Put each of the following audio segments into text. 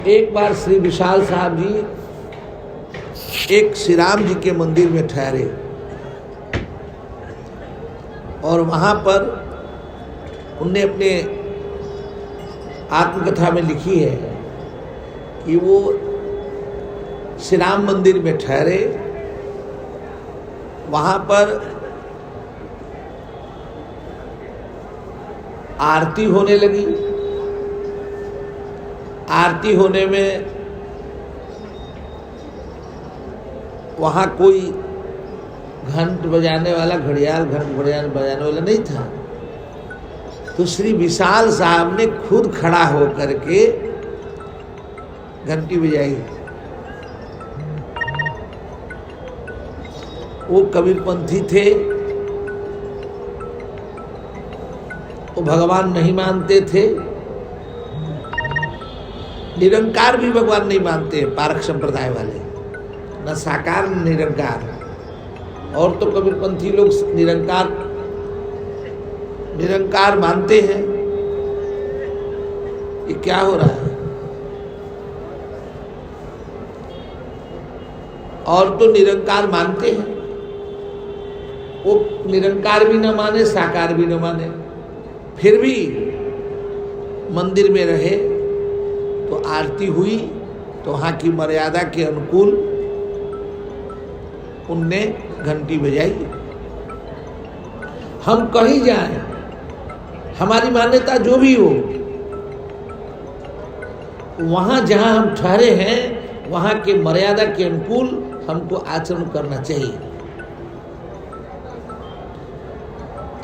एक बार श्री विशाल साहब जी एक श्री राम जी के मंदिर में ठहरे और वहाँ पर उनने अपने आत्मकथा में लिखी है कि वो श्री राम मंदिर में ठहरे, वहाँ पर आरती होने लगी। आरती होने में वहाँ कोई घंट बजाने वाला, घड़ियाल घंट बजाने वाला नहीं था। तो श्री विशाल साहब ने खुद खड़ा होकर के घंटी बजाई। वो कबीरपंथी थे, वो भगवान नहीं मानते थे, निरंकार भी भगवान नहीं मानते पारक संप्रदाय वाले, न साकार न निरंकार। और तो कबीरपंथी लोग निरंकार मानते हैं। ये क्या हो रहा है? और तो निरंकार मानते हैं, वो निरंकार भी न माने, साकार भी न माने, फिर भी मंदिर में रहे। तो आरती हुई तो वहाँ की मर्यादा के अनुकूल उनने घंटी बजाई। हम कहीं जाएं, हमारी मान्यता जो भी हो, वहाँ जहाँ हम ठहरे हैं वहाँ के मर्यादा के अनुकूल हमको आचरण करना चाहिए।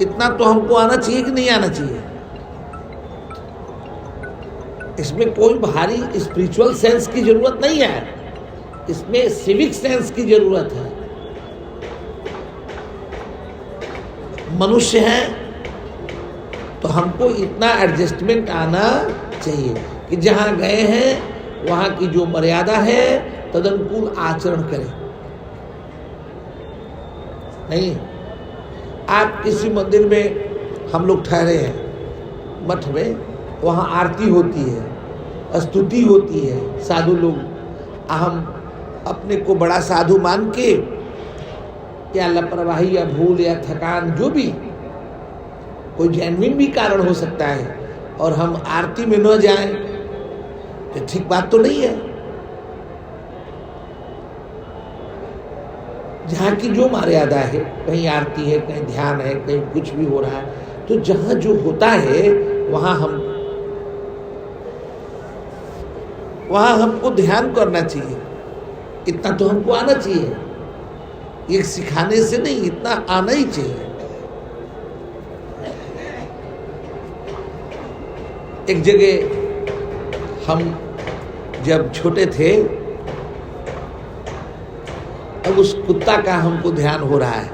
इतना तो हमको आना चाहिए कि नहीं आना चाहिए? इसमें कोई भारी स्पिरिचुअल सेंस की जरूरत नहीं है, इसमें सिविक सेंस की जरूरत है। मनुष्य है तो हमको इतना एडजस्टमेंट आना चाहिए कि जहाँ गए हैं वहाँ की जो मर्यादा है तदनुकूल आचरण करें। नहीं, आप किसी मंदिर में, हम लोग ठहरे हैं मठ में, वहाँ आरती होती है, स्तुति होती है, साधु लोग, हम अपने को बड़ा साधु मान के, या लापरवाही या भूल या थकान, जो भी कोई जेन्युइन भी कारण हो सकता है, और हम आरती में न जाएं तो ठीक बात तो नहीं है। जहाँ की जो मर्यादा है, कहीं आरती है, कहीं ध्यान है, कहीं कुछ भी हो रहा है, तो जहाँ जो होता है वहाँ हमको ध्यान करना चाहिए। इतना तो हमको आना चाहिए, ये सिखाने से नहीं, इतना आना ही चाहिए। एक जगह हम जब छोटे थे, अब उस कुत्ता का हमको ध्यान हो रहा है।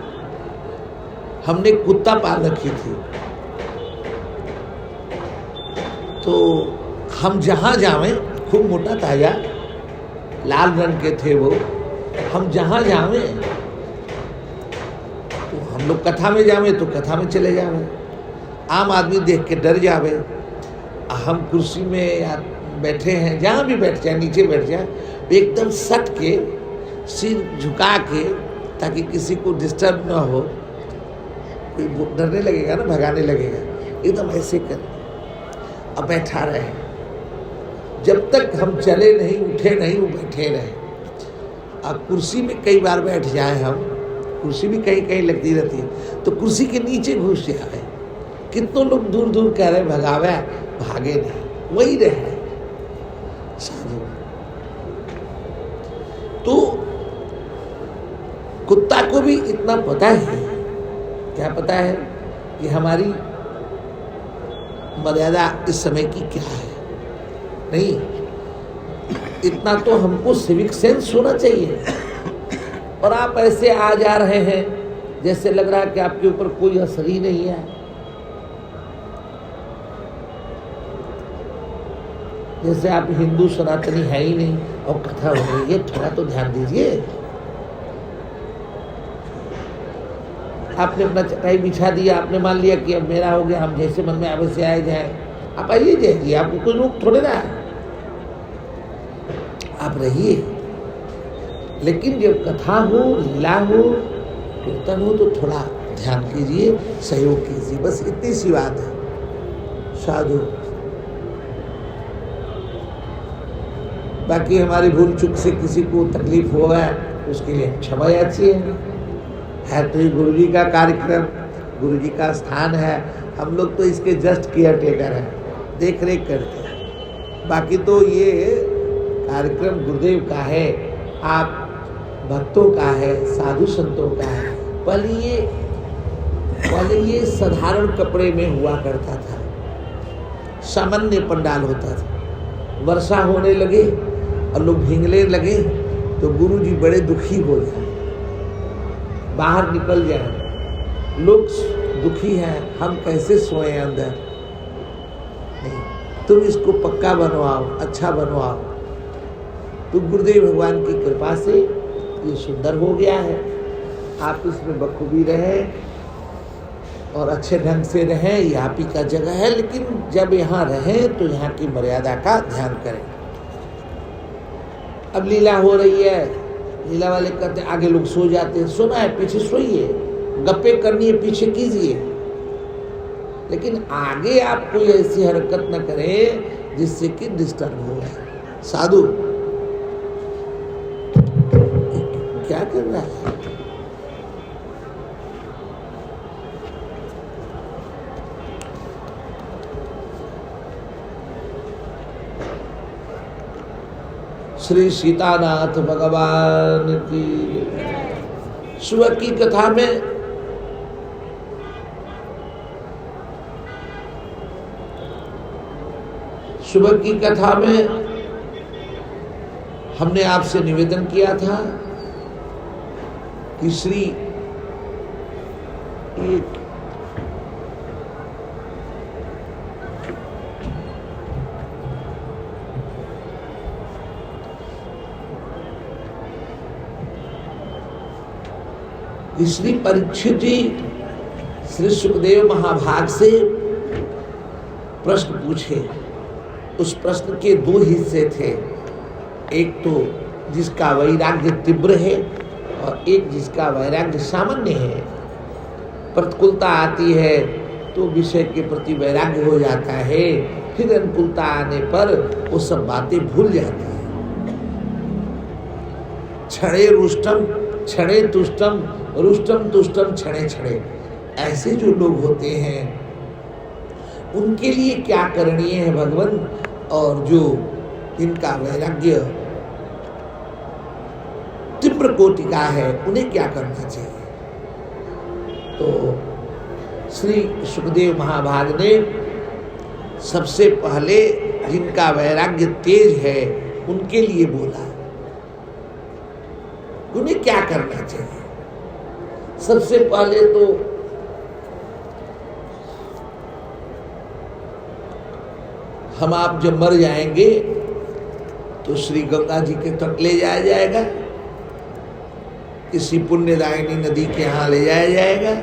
हमने कुत्ता पाल रखी थी, तो हम जहाँ जावें, खूब मोटा ताजा लाल रंग के थे वो, हम जहाँ जावें तो हम लोग कथा में जावे तो कथा में चले जावे, आम आदमी देख के डर जावे। हम कुर्सी में या बैठे हैं, जहाँ भी बैठ जाए, नीचे बैठ जाए, एकदम सट के सिर झुका के, ताकि किसी को डिस्टर्ब ना हो। कोई डरने लगेगा ना, भगाने लगेगा, एकदम ऐसे कर अब बैठा रहे। जब तक हम चले नहीं, उठे नहीं, वो बैठे रहे। अब कुर्सी में कई बार बैठ जाए हम, कुर्सी भी कहीं कहीं लगती रहती है, तो कुर्सी के नीचे घुस जाए। कितनों लोग दूर दूर कह रहे भगावे, भागे नहीं, वही रहे साधु। तो कुत्ता को भी इतना पता है, क्या पता है कि हमारी मर्यादा इस समय की क्या है। नहीं, इतना तो हमको सिविक सेंस होना चाहिए। और आप ऐसे आ जा रहे हैं जैसे लग रहा है कि आपके ऊपर कोई असर ही नहीं है। जैसे आप हिंदू सनातनी है ही नहीं और कथा हो रही है, थोड़ा तो ध्यान दीजिए। आपने अपना चटाई बिछा दिया, आपने मान लिया कि अब मेरा हो गया, हम जैसे मन में आवे से आए जाए, आप आइए जाइए, आपको कोई रोक थोड़े ना है। आप रहिए, लेकिन जब कथा हो, लीला हो, कीर्तन हो तो थोड़ा ध्यान कीजिए, सहयोग कीजिए, बस इतनी सी बात है। साधु। बाकी हमारी भूल चूक से किसी को तकलीफ हुआ है उसके लिए क्षमा याची है तो ये गुरु जी का कार्यक्रम, गुरु जी का स्थान है, हम लोग तो इसके जस्ट केयर टेकर हैं, देख रेख करते हैं। बाकी तो ये कार्यक्रम गुरुदेव का है, आप भक्तों का है, साधु संतों का है। पहले ये साधारण कपड़े में हुआ करता था, सामान्य पंडाल होता था। वर्षा होने लगे और लोग भींगने लगे तो गुरु जी बड़े दुखी हो गए, बाहर निकल जाए, लोग दुखी हैं, हम कैसे सोए अंदर, नहीं तुम इसको पक्का बनवाओ, अच्छा बनवाओ। तो गुरुदेव भगवान की कृपा से ये सुंदर हो गया है। आप इसमें बखूबी रहें और अच्छे ढंग से रहें, ये आप ही का जगह है, लेकिन जब यहाँ रहें तो यहाँ की मर्यादा का ध्यान करें। अब लीला हो रही है, लीला वाले कहते हैं आगे लोग सो जाते हैं, सोना है पीछे सोइए, गप्पे करनी है पीछे कीजिए, लेकिन आगे आप कोई ऐसी हरकत न करें जिससे कि डिस्टर्ब हो। साधु क्या कर रहा है? श्री सीतानाथ भगवान की। सुबह की कथा में हमने आपसे निवेदन किया था कि श्री एक श्री परीक्षित जी श्री सुखदेव महाभाग से प्रश्न पूछे। उस प्रश्न के दो हिस्से थे, एक तो जिसका वैराग्य तीव्र है और एक जिसका वैराग्य सामान्य है। प्रतिकूलता आती है तो विषय के प्रति वैराग्य हो जाता है, फिर अनुकूलता आने पर वो सब बातें भूल जाती है। क्षणे रुष्टम क्षणे तुष्टम रुष्टम तुष्टम क्षणे क्षणे, ऐसे जो लोग होते हैं उनके लिए क्या करणीय है भगवान, और जो इनका वैराग्य तीव्र कोटि का है उन्हें क्या करना चाहिए। तो श्री सुखदेव महाभाग ने सबसे पहले जिनका वैराग्य तेज है उनके लिए बोला, उन्हें क्या करना चाहिए। सबसे पहले तो हम आप जब मर जाएंगे तो श्री गंगा जी के तट ले जाया जाएगा, किसी पुण्यदायिनी नदी के यहाँ ले जाया जाएगा।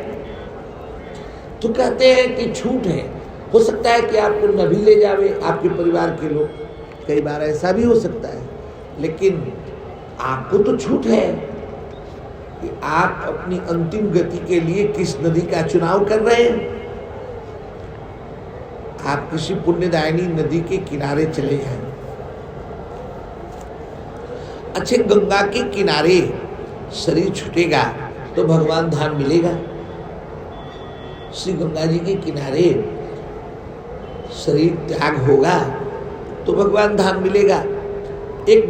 तो कहते हैं कि छूट है, हो सकता है कि आपको न भी ले जावे आपके परिवार के लोग, कई बार ऐसा भी हो सकता है, लेकिन आपको तो छूट है कि आप अपनी अंतिम गति के लिए किस नदी का चुनाव कर रहे हैं। आप किसी पुण्यदायिनी नदी के किनारे चले जाएं। अच्छे गंगा के किनारे शरीर छूटेगा तो भगवान धाम मिलेगा। श्री गंगा जी के किनारे शरीर त्याग होगा तो भगवान धाम मिलेगा। एक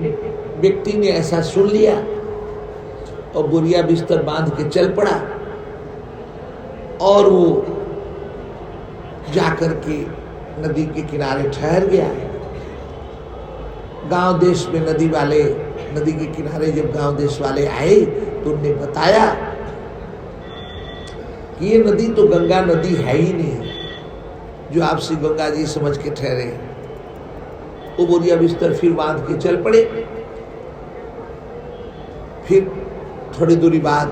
व्यक्ति ने ऐसा सुन लिया और बोरिया बिस्तर बांध के चल पड़ा और वो जाकर के नदी के किनारे ठहर गया। गांव देश में नदी के किनारे जब गांव देश वाले आए तो उन्हें बताया कि ये नदी तो गंगा नदी है ही नहीं जो आप श्री गंगा जी समझ के ठहरे। वो बोरिया बिस्तर फिर बांध के चल पड़े। फिर थोड़ी दूरी बाद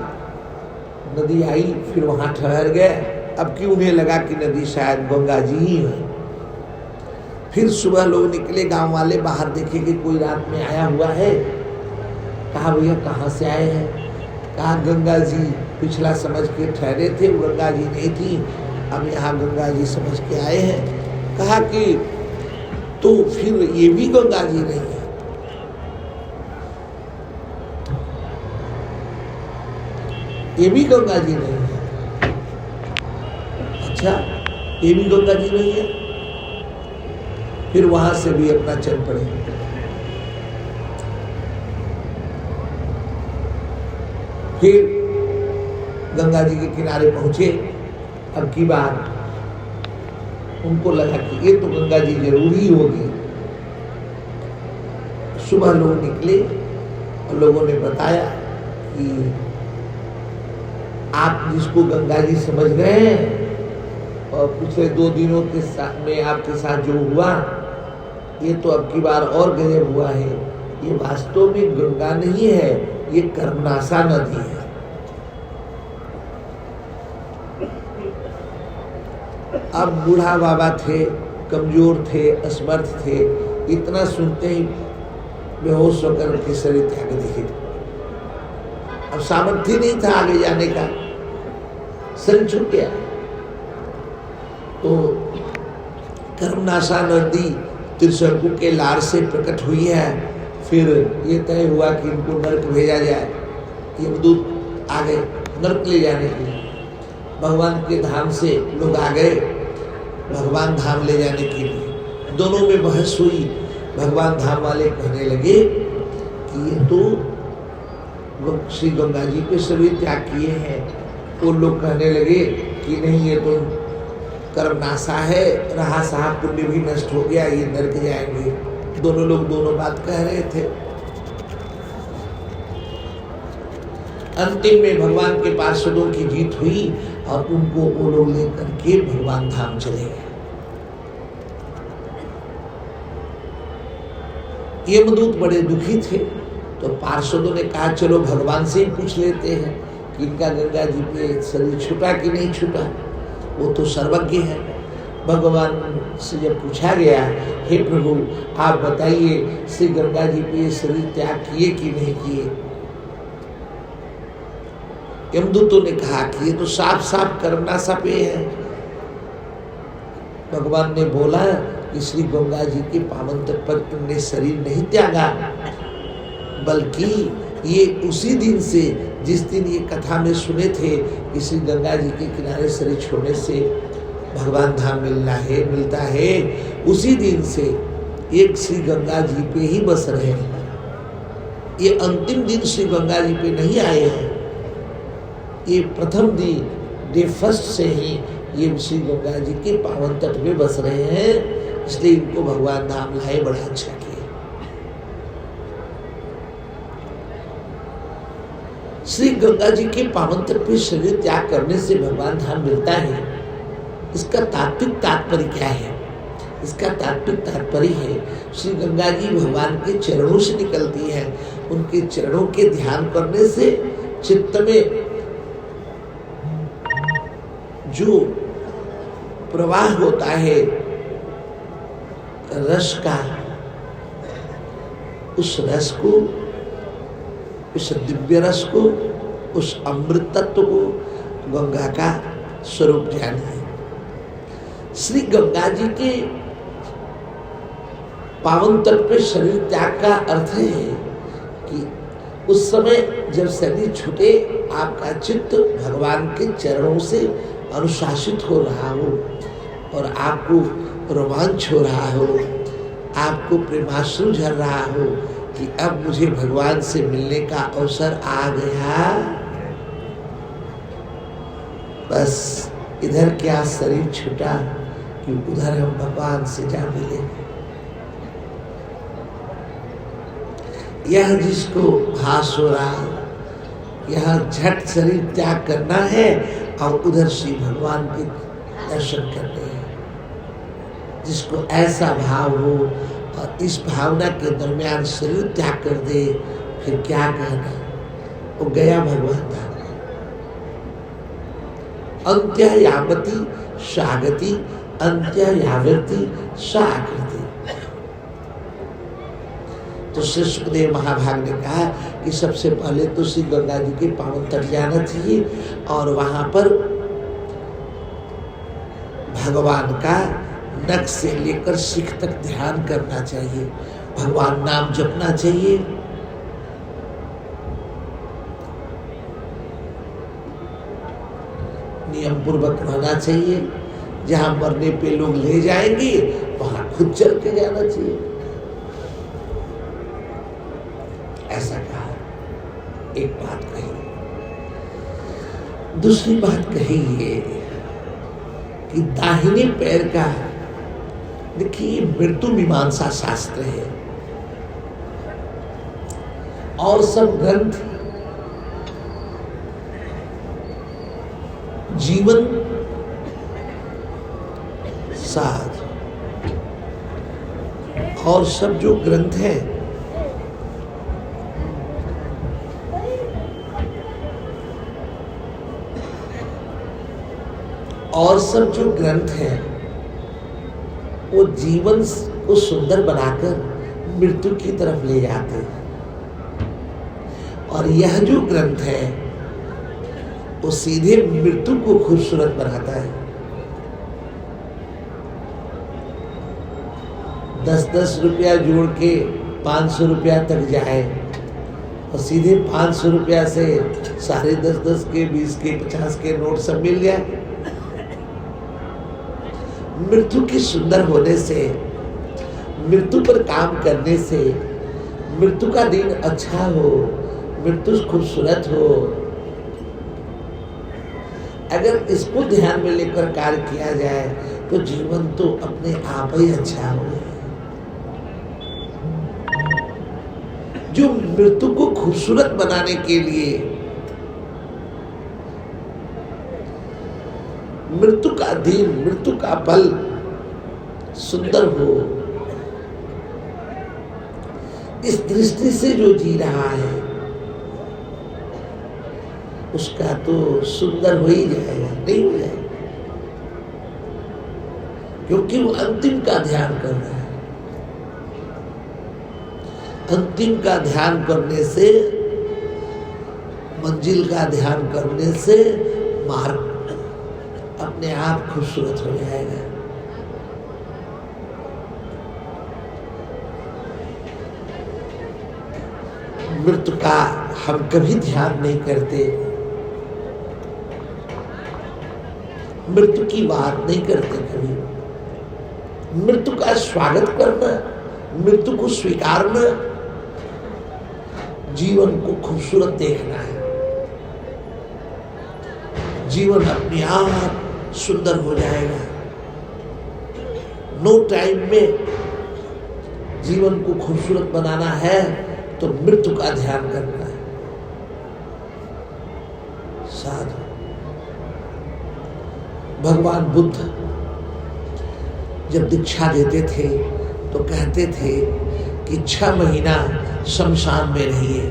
नदी आई, फिर वहां ठहर गए। अब कि उन्हें लगा कि नदी शायद गंगा जी ही है। फिर सुबह लोग निकले, गांव वाले बाहर देखे कि कोई रात में आया हुआ है। कहा भैया कहाँ से आए हैं? कहा गंगा जी पिछला समझ के ठहरे थे, वो गंगा जी नहीं थी, अब यहाँ गंगा जी समझ के आए हैं। कहा कि तो फिर ये भी गंगा जी नहीं है। ये भी गंगा जी नहीं है। अच्छा, ये भी गंगा जी नहीं है। फिर वहां से भी अपना चल पड़े। फिर गंगा जी के किनारे पहुंचे। अब की बार उनको लगा कि ये तो गंगा जी जरूर ही होगी। सुबह लोग निकले और लोगों ने बताया कि आप जिसको गंगा जी समझ गए हैं और पिछले 2 दिनों के साथ में आपके साथ जो हुआ, ये तो अब की बार और गजब हुआ है। ये वास्तव में गंगा नहीं है, ये कर्मनाशा नदी है। अब बूढ़ा बाबा थे, कमजोर थे, असमर्थ थे, इतना सुनते ही बेहोश होकर उनके शरीर त्याग दिए। अब सामर्थ्य नहीं था आगे जाने का, शरीर छूट गया। तो कर्मनाशा नदी त्रिशंकु के लार से प्रकट हुई है। फिर ये तय हुआ कि इनको नरक भेजा जाए। यमदूत आ गए नरक ले जाने के लिए। भगवान के धाम से लोग आ गए भगवान धाम ले जाने के लिए। दोनों में बहस हुई। भगवान धाम वाले कहने लगे कि ये तो श्री गंगा जी के शरीर त्याग किए हैं। वो लोग कहने लगे कि नहीं, ये तो कर्मनाशा है, रहा साहब पुण्य भी नष्ट हो गया, ये नरक जाएंगे। दोनों लोग दोनों बात कह रहे थे। अंतिम में भगवान के पार्षदों की जीत हुई और उनको वो लोग लेकर के भगवान धाम चले गए। यमदूत बड़े दुखी थे, तो पार्षदों ने कहा चलो भगवान से ही पूछ लेते हैं कि इनका गंगा जी पे शरीर छूटा कि नहीं छूटा, वो तो सर्वज्ञ है। भगवान से जब पूछा गया, हे प्रभु आप बताइए श्री गंगा जी पे शरीर त्याग किए कि नहीं किए? यमदूतों ने कहा कि ये तो साफ साफ कर्मनाशा पे है। भगवान ने बोला कि श्री गंगा जी के पावन तट पर तुमने शरीर नहीं त्यागा, बल्कि ये उसी दिन से जिस दिन ये कथा में सुने थे कि श्री गंगा जी के किनारे शरीर छोड़ने से भगवान धाम मिलता है, उसी दिन से एक श्री गंगा जी पे ही बस रहे हैं। ये अंतिम दिन श्री गंगा जी पे नहीं आए हैं, ये प्रथम दिन डे फर्स्ट से ही ये श्री गंगा जी के पावन तट में बस रहे हैं, इसलिए इनको भगवान धाम लाए। बड़ा अच्छा किया। श्री गंगा जी के पावन तट पे शरीर त्याग करने से भगवान धाम मिलता है। इसका तात्विक तात्पर्य क्या है? इसका तात्विक तात्पर्य है श्री गंगा जी भगवान के चरणों से निकलती है। उनके चरणों के ध्यान करने से चित्त में जो प्रवाह होता है रस का, उस रस को, उस दिव्य रस को, उस अमृत तत्व को गंगा का स्वरूप जानिए। श्री गंगा जी के पावन तट पे शरीर त्याग का अर्थ है कि उस समय जब शरीर छूटे आपका चित्त भगवान के चरणों से अनुशासित हो रहा हो और आपको रोमांच हो रहा हो, आपको प्रेमाश्रु झर रहा हो कि अब मुझे भगवान से मिलने का अवसर आ गया। बस इधर क्या शरीर छूटा कि उधर हम भगवान से जा मिले। यह जिसको भास हो रहा, यह झट शरीर त्याग करना है और उधर श्री भगवान के दर्शन करने हैं। जिसको ऐसा भाव हो और इस भावना के दरमियान शरीर त्याग कर दे, फिर क्या कहना, वो गया भगवान धाम। अंत्य यावती सागति, अंत्य यावती साकृति। तो श्री सुखदेव महाभाग ने कहा कि सबसे पहले तो श्री गंगा जी के पावन तट जाना चाहिए और वहां पर भगवान का नख से लेकर शिख तक ध्यान करना चाहिए, भगवान नाम जपना चाहिए। नियम पूर्वक रहना चाहिए। जहां मरने पे लोग ले जाएंगे वहां खुद चल के जाना चाहिए, ऐसा कहा। एक बात कही। दूसरी बात कही ये कि दाहिने पैर का, देखिए मृत्यु मीमांसा शास्त्र है और सब ग्रंथ जीवन साध और सब जो ग्रंथ है और सब जो ग्रंथ है वो जीवन को सुंदर बनाकर मृत्यु की तरफ ले जाते हैं और यह जो ग्रंथ है वो सीधे मृत्यु को खूबसूरत बनाता है। 10-10 रुपया जोड़ के 500 रुपया तक जाए और सीधे 500 रुपया से सारे 10-10 के 20 के 50 के नोट सब मिल जाए। मृत्यु के सुंदर होने से, मृत्यु पर काम करने से, मृत्यु का दिन अच्छा हो, मृत्यु खूबसूरत हो, अगर इसको ध्यान में लेकर कार्य किया जाए तो जीवन तो अपने आप ही अच्छा हो। जो मृत्यु को खूबसूरत बनाने के लिए, मृत्यु का दिन, मृत्यु का पल सुंदर हो, इस दृष्टि से जो जी रहा है उसका तो सुंदर हो ही जाएगा, नहीं हो जाएगा, क्योंकि वो अंतिम का ध्यान कर रहा है। अंतिम का ध्यान करने से, मंजिल का ध्यान करने से मार्ग अपने आप खूबसूरत हो जाएगा। मृत्यु का हम कभी ध्यान नहीं करते, मृत्यु की बात नहीं करते कभी। मृत्यु का स्वागत करना, मृत्यु को स्वीकारना, जीवन को खूबसूरत देखना है। जीवन अपने आप सुंदर हो जाएगा। नो टाइम में जीवन को खूबसूरत बनाना है तो मृत्यु का ध्यान करना है। साधु भगवान बुद्ध जब दीक्षा देते थे तो कहते थे कि 6 महीना शमशान में रहिए,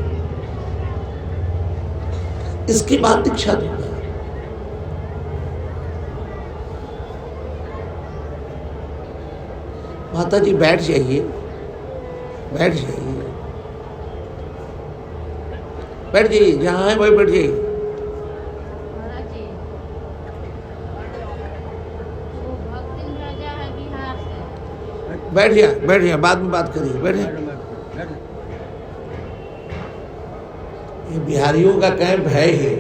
इसके बाद दीक्षा दूंगा। माता जी बैठ जाइए, बैठ जाइए, बैठ जाइए, जहां है वही बैठ जाइए। बैठ जा, बैठ जा, बाद में बात करिए, बैठ जा। ये बिहारियों का कैंप है ही।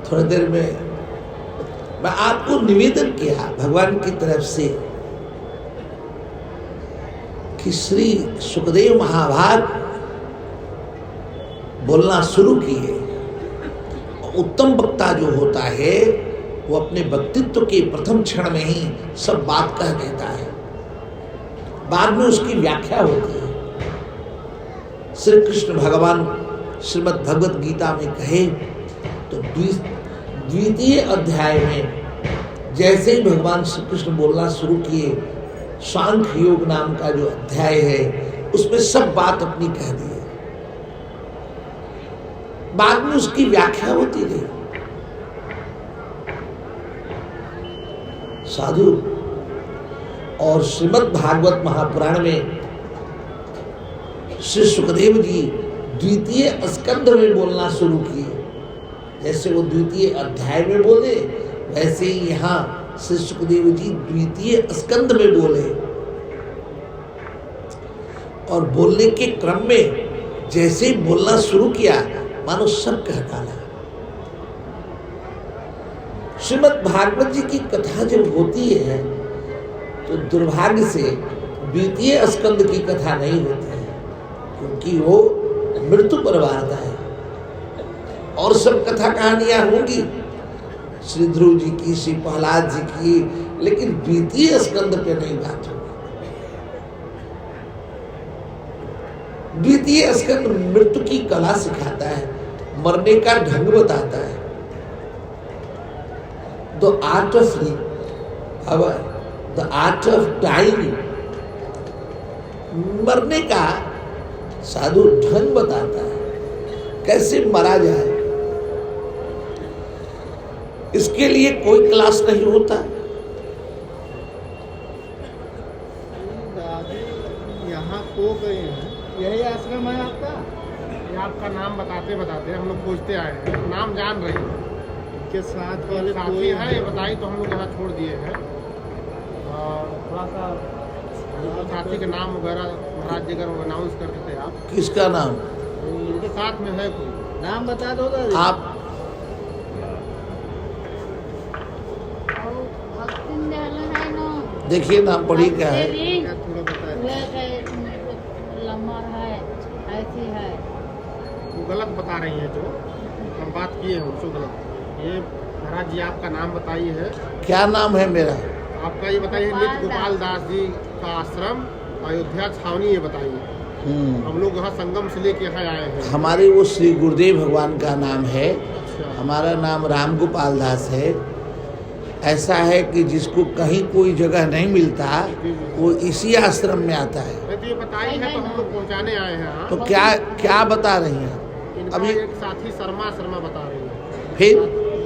थोड़ी देर में मैं आपको निवेदन किया भगवान की तरफ से कि श्री सुखदेव महाभाग बोलना शुरू किए। उत्तम वक्ता जो होता है वो अपने व्यक्तित्व के प्रथम क्षण में ही सब बात कह देता है, बाद में उसकी व्याख्या होती है। श्री कृष्ण भगवान श्रीमद् भगवत गीता में कहे तो द्वितीय अध्याय में जैसे ही भगवान श्री कृष्ण बोलना शुरू किए, सांख्य योग नाम का जो अध्याय है उसमें सब बात अपनी कह दी, बाद में उसकी व्याख्या होती रही। साधु। और श्रीमद् भागवत महापुराण में श्री सुखदेव जी द्वितीय स्कंध में बोलना शुरू किए। जैसे वो द्वितीय अध्याय में बोले, वैसे ही यहाँ श्री सुखदेव जी द्वितीय स्कंध में बोले। और बोलने के क्रम में जैसे ही बोलना शुरू किया, मानो सब कह डाला। श्रीमद् भागवत जी की कथा जब होती है तो दुर्भाग्य से द्वितीय स्कंद की कथा नहीं होती है, क्योंकि वो मृत्यु पर वार्ता है। और सब कथा कहानियां होंगी श्री ध्रुव जी की, श्री प्रहलाद जी की, लेकिन द्वितीय स्कंद पे नहीं बात होगी। द्वितीय स्कंद मृत्यु की कला सिखाता है, मरने का ढंग बताता है। द आर्ट ऑफ डाइंग, मरने का साधु ढंग बताता है, कैसे मरा जाए। इसके लिए कोई क्लास नहीं होता। यहाँ को गए हैं, यही आश्रम है आपका? ये आपका नाम बताते बताते हम लोग पूछते आए हैं, नाम जान रहे हैं। के साथ वाले साथी है, ये बताइए तो हम लोग यहाँ छोड़ दिए हैं। और थोड़ा सा साथी के नाम वगैरह महाराज जी अगर अनाउंस कर देते आप। किसका नाम? इनके साथ में है कोई, नाम बता दो आप। देखिए नाम पढ़ी क्या है? थोड़ा बताइए। वो गलत बता रही है, जो हम बात किए हैं उसको गलत। ये महाराज जी आपका नाम बताइए है। क्या नाम है मेरा? आपका ये बताइए, नित्य गोपाल दास जी का आश्रम अयोध्या छावनी, ये बताइए। हम लोग यहाँ संगम से लेके यहाँ आए हैं। हमारे वो श्री गुरुदेव भगवान का नाम है। अच्छा। हमारा नाम राम गोपाल दास है। ऐसा है कि जिसको कहीं कोई जगह नहीं मिलता, वो इसी आश्रम में आता है। तो ये बताइए है, तो हम लोग पहुँचाने आए हैं यहाँ। तो क्या क्या बता रही हैं? अभी एक साथी शर्मा बता रही है, फिर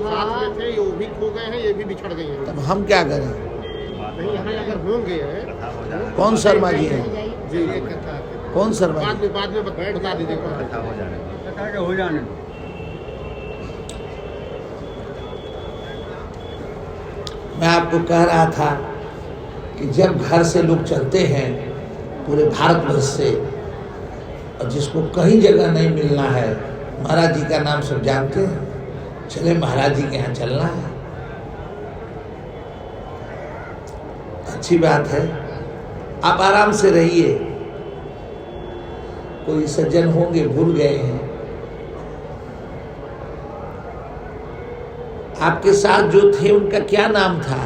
साथ में थे, ये भी खो गए हैं, ये भी बिछड़ गए हैं। तब हम क्या करें? नहीं, यहाँ अगर होंगे। कौन शर्मा जी हैं? जी, कौन शर्मा जी? बाद में बता दीजिएगा। हो जाने। मैं आपको कह रहा था कि जब घर से लोग चलते हैं पूरे भारतवर्ष से, और जिसको कहीं जगह नहीं मिलना है, महाराज जी का नाम सब जानते हैं, चले महाराज जी के यहाँ चलना है, अच्छी बात है। आप आराम से रहिए। कोई सज्जन होंगे भूल गए हैं। आपके साथ जो थे उनका क्या नाम था?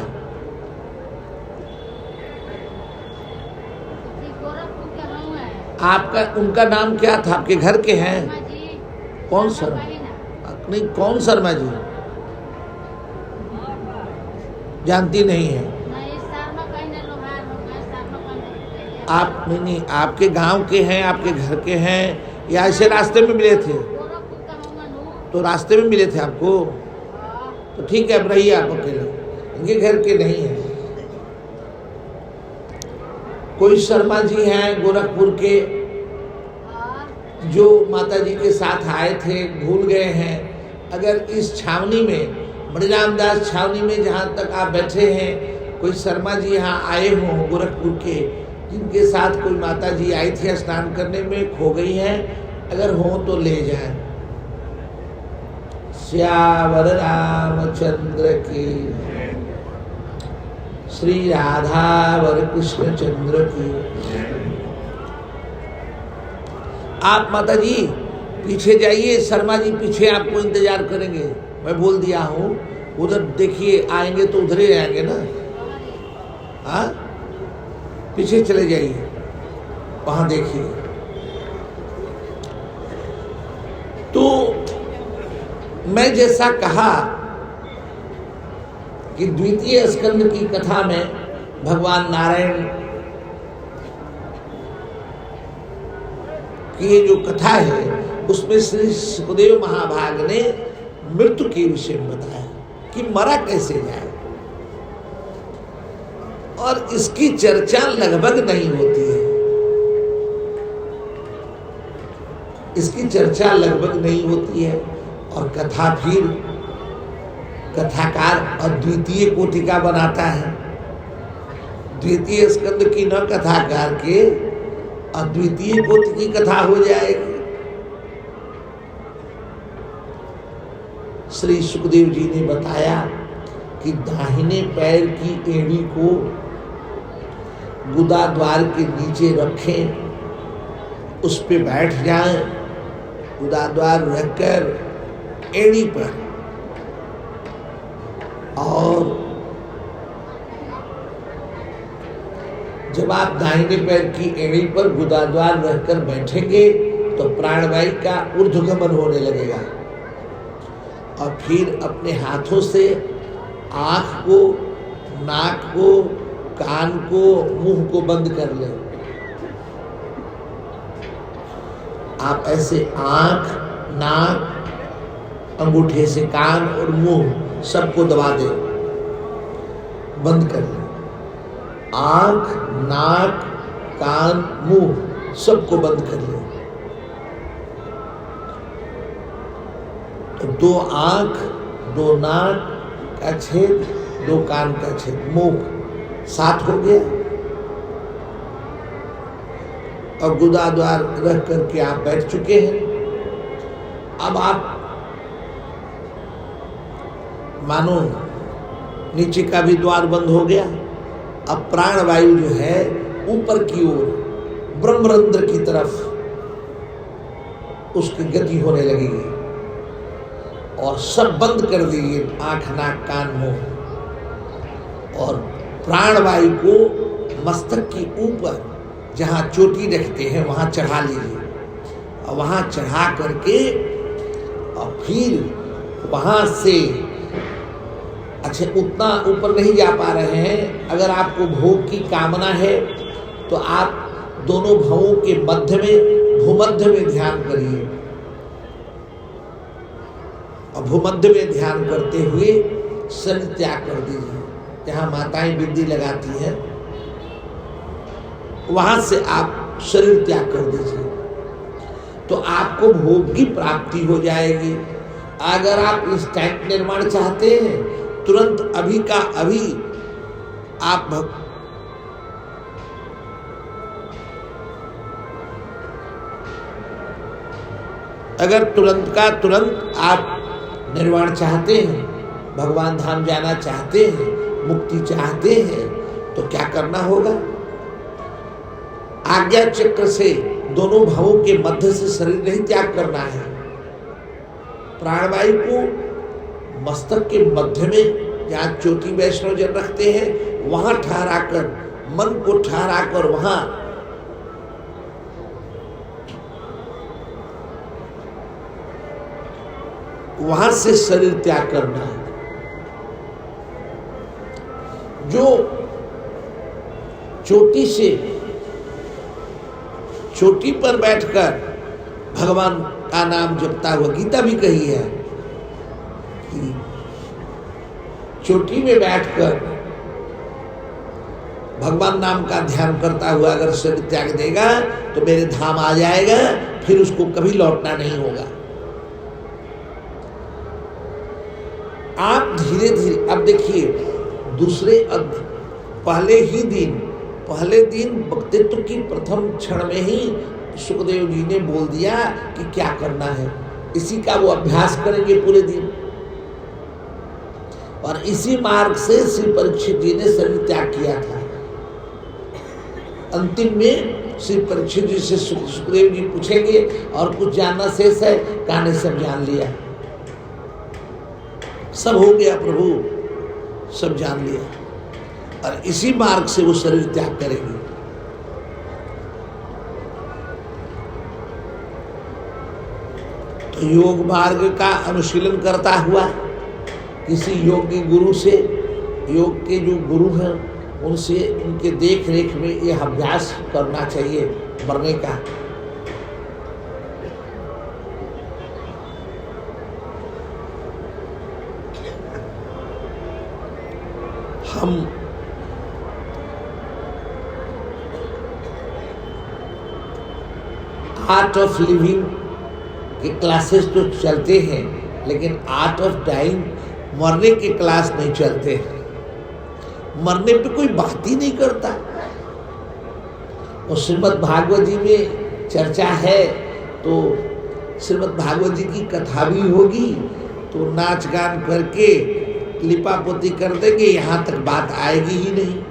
आपका उनका नाम क्या था? आपके घर के हैं? कौन शर्मा? नहीं, कौन शर्मा जी? जानती नहीं है आप? नहीं, आपके गांव के हैं, आपके घर के हैं, या ऐसे रास्ते में मिले थे? तो रास्ते में मिले थे आपको? तो ठीक है, अब रहिए आप अकेले, इनके घर के नहीं है। कोई शर्मा जी हैं गोरखपुर के, जो माता जी के साथ आए थे, भूल गए हैं। अगर इस छावनी में, मणिराम दास छावनी में जहाँ तक आप बैठे हैं, कोई शर्मा जी यहाँ आए हों गोरखपुर के, जिनके साथ कोई माता जी आई थी स्नान करने में, खो गई हैं, अगर हो तो ले जाएं। श्यावर रामचंद्र की, श्री राधावर कृष्ण चंद्र की। आप माता जी पीछे जाइए, शर्मा जी पीछे आपको इंतजार करेंगे। मैं बोल दिया हूँ, उधर देखिए, आएंगे तो उधर ही आएंगे ना। हाँ, पीछे चले जाइए, वहां देखिए। तो मैं जैसा कहा कि द्वितीय स्कंद की कथा में भगवान नारायण की ये जो कथा है, उसमें श्री सुखदेव महाभाग ने मृत्यु के विषय में बताया कि मरा कैसे जाए। और इसकी चर्चा लगभग नहीं होती है। इसकी चर्चा लगभग नहीं होती है। और कथा फिर कथाकार अद्वितीय कोटि का बनाता है। द्वितीय स्कंद की न कथाकार के अद्वितीय कोटि की कथा हो जाएगी। श्री सुखदेव जी ने बताया कि दाहिने पैर की एड़ी को गुदा द्वार के नीचे रखें, उस पे बैठ जाएं, गुदा द्वार रखकर एड़ी पर, और जब आप दाहिने पैर की एड़ी पर गुदा द्वार रखकर बैठेंगे तो प्राणवायु का ऊर्ध्वगमन होने लगेगा। और फिर अपने हाथों से आँख को, नाक को, कान को, मुंह को बंद कर लें। आप ऐसे आँख, नाक, अंगूठे से कान और मुंह सबको दबा दें, बंद कर लें। आँख, नाक, कान, मुंह सबको बंद कर लें। तो 2 आँख, 2 नाक का छेद, 2 कान का छेद, मुंह 7 हो गया। और गुदा द्वार रख करके आप बैठ चुके हैं। अब आप मानो नीचे का भी द्वार बंद हो गया। अब प्राणवायु जो है ऊपर की ओर ब्रह्मरंध्र की तरफ उसकी गति होने लगेगी। और सब बंद कर दीजिए, आंख, नाक, कान, मुंह। और प्राणवायु को मस्तक के ऊपर जहाँ चोटी रखते हैं वहाँ चढ़ा लीजिए। और वहाँ चढ़ा करके और फिर वहाँ से, अच्छा उतना ऊपर नहीं जा पा रहे हैं, अगर आपको भोग की कामना है तो आप दोनों भवों के मध्य में, भूमध्य में ध्यान करिए। और भूमध्य में ध्यान करते हुए शरीर त्याग कर दीजिए। जहाँ माताएं बिंदी लगाती हैं वहां से आप शरीर त्याग कर दीजिए, तो आपको भोग की प्राप्ति हो जाएगी। अगर आप इंस्टेंट निर्माण चाहते हैं, तुरंत अभी का अभी आप अगर तुरंत का तुरंत आप निर्वाण चाहते हैं, भगवान धाम जाना चाहते हैं, मुक्ति चाहते हैं, तो क्या करना होगा? आज्ञा चक्र से दोनों भवों के मध्य से शरीर नहीं त्याग करना है। प्राणवायु को मस्तक के मध्य में, जहाँ चोटी वैष्णव जन रखते हैं, वहां ठहराकर, मन को ठहराकर वहां से शरीर त्याग करना है। जो चोटी पर बैठकर भगवान का नाम जपता हुआ, गीता भी कही है कि चोटी में बैठकर भगवान नाम का ध्यान करता हुआ अगर शरीर त्याग देगा तो मेरे धाम आ जाएगा, फिर उसको कभी लौटना नहीं होगा। आप धीरे धीरे, अब देखिए पहले दिन वक्तृत्व की प्रथम क्षण में ही सुखदेव जी ने बोल दिया कि क्या करना है। इसी का वो अभ्यास करेंगे पूरे दिन। और इसी मार्ग से श्री परीक्षित जी ने शरीर त्याग किया था। अंतिम में श्री परीक्षित जी से सुखदेव जी पूछेंगे और कुछ जानना शेष है? कहानी सब जान लिया, सब हो गया प्रभु, सब जान लिया। और इसी मार्ग से वो शरीर त्याग करेंगे। तो योग मार्ग का अनुशीलन करता हुआ किसी योगी गुरु से, योग के जो गुरु हैं उनसे, उनके देख रेख में यह अभ्यास करना चाहिए मरने का। हम आर्ट ऑफ लिविंग के क्लासेस तो चलते हैं, लेकिन आर्ट ऑफ डाइंग, मरने के क्लास नहीं चलते हैं। मरने पे कोई बात ही नहीं करता। और श्रीमद् भागवत जी में चर्चा है तो श्रीमद् भागवत जी की कथा भी होगी, तो नाच गान करके लिपापोती कर देंगे, यहाँ तक बात आएगी ही नहीं।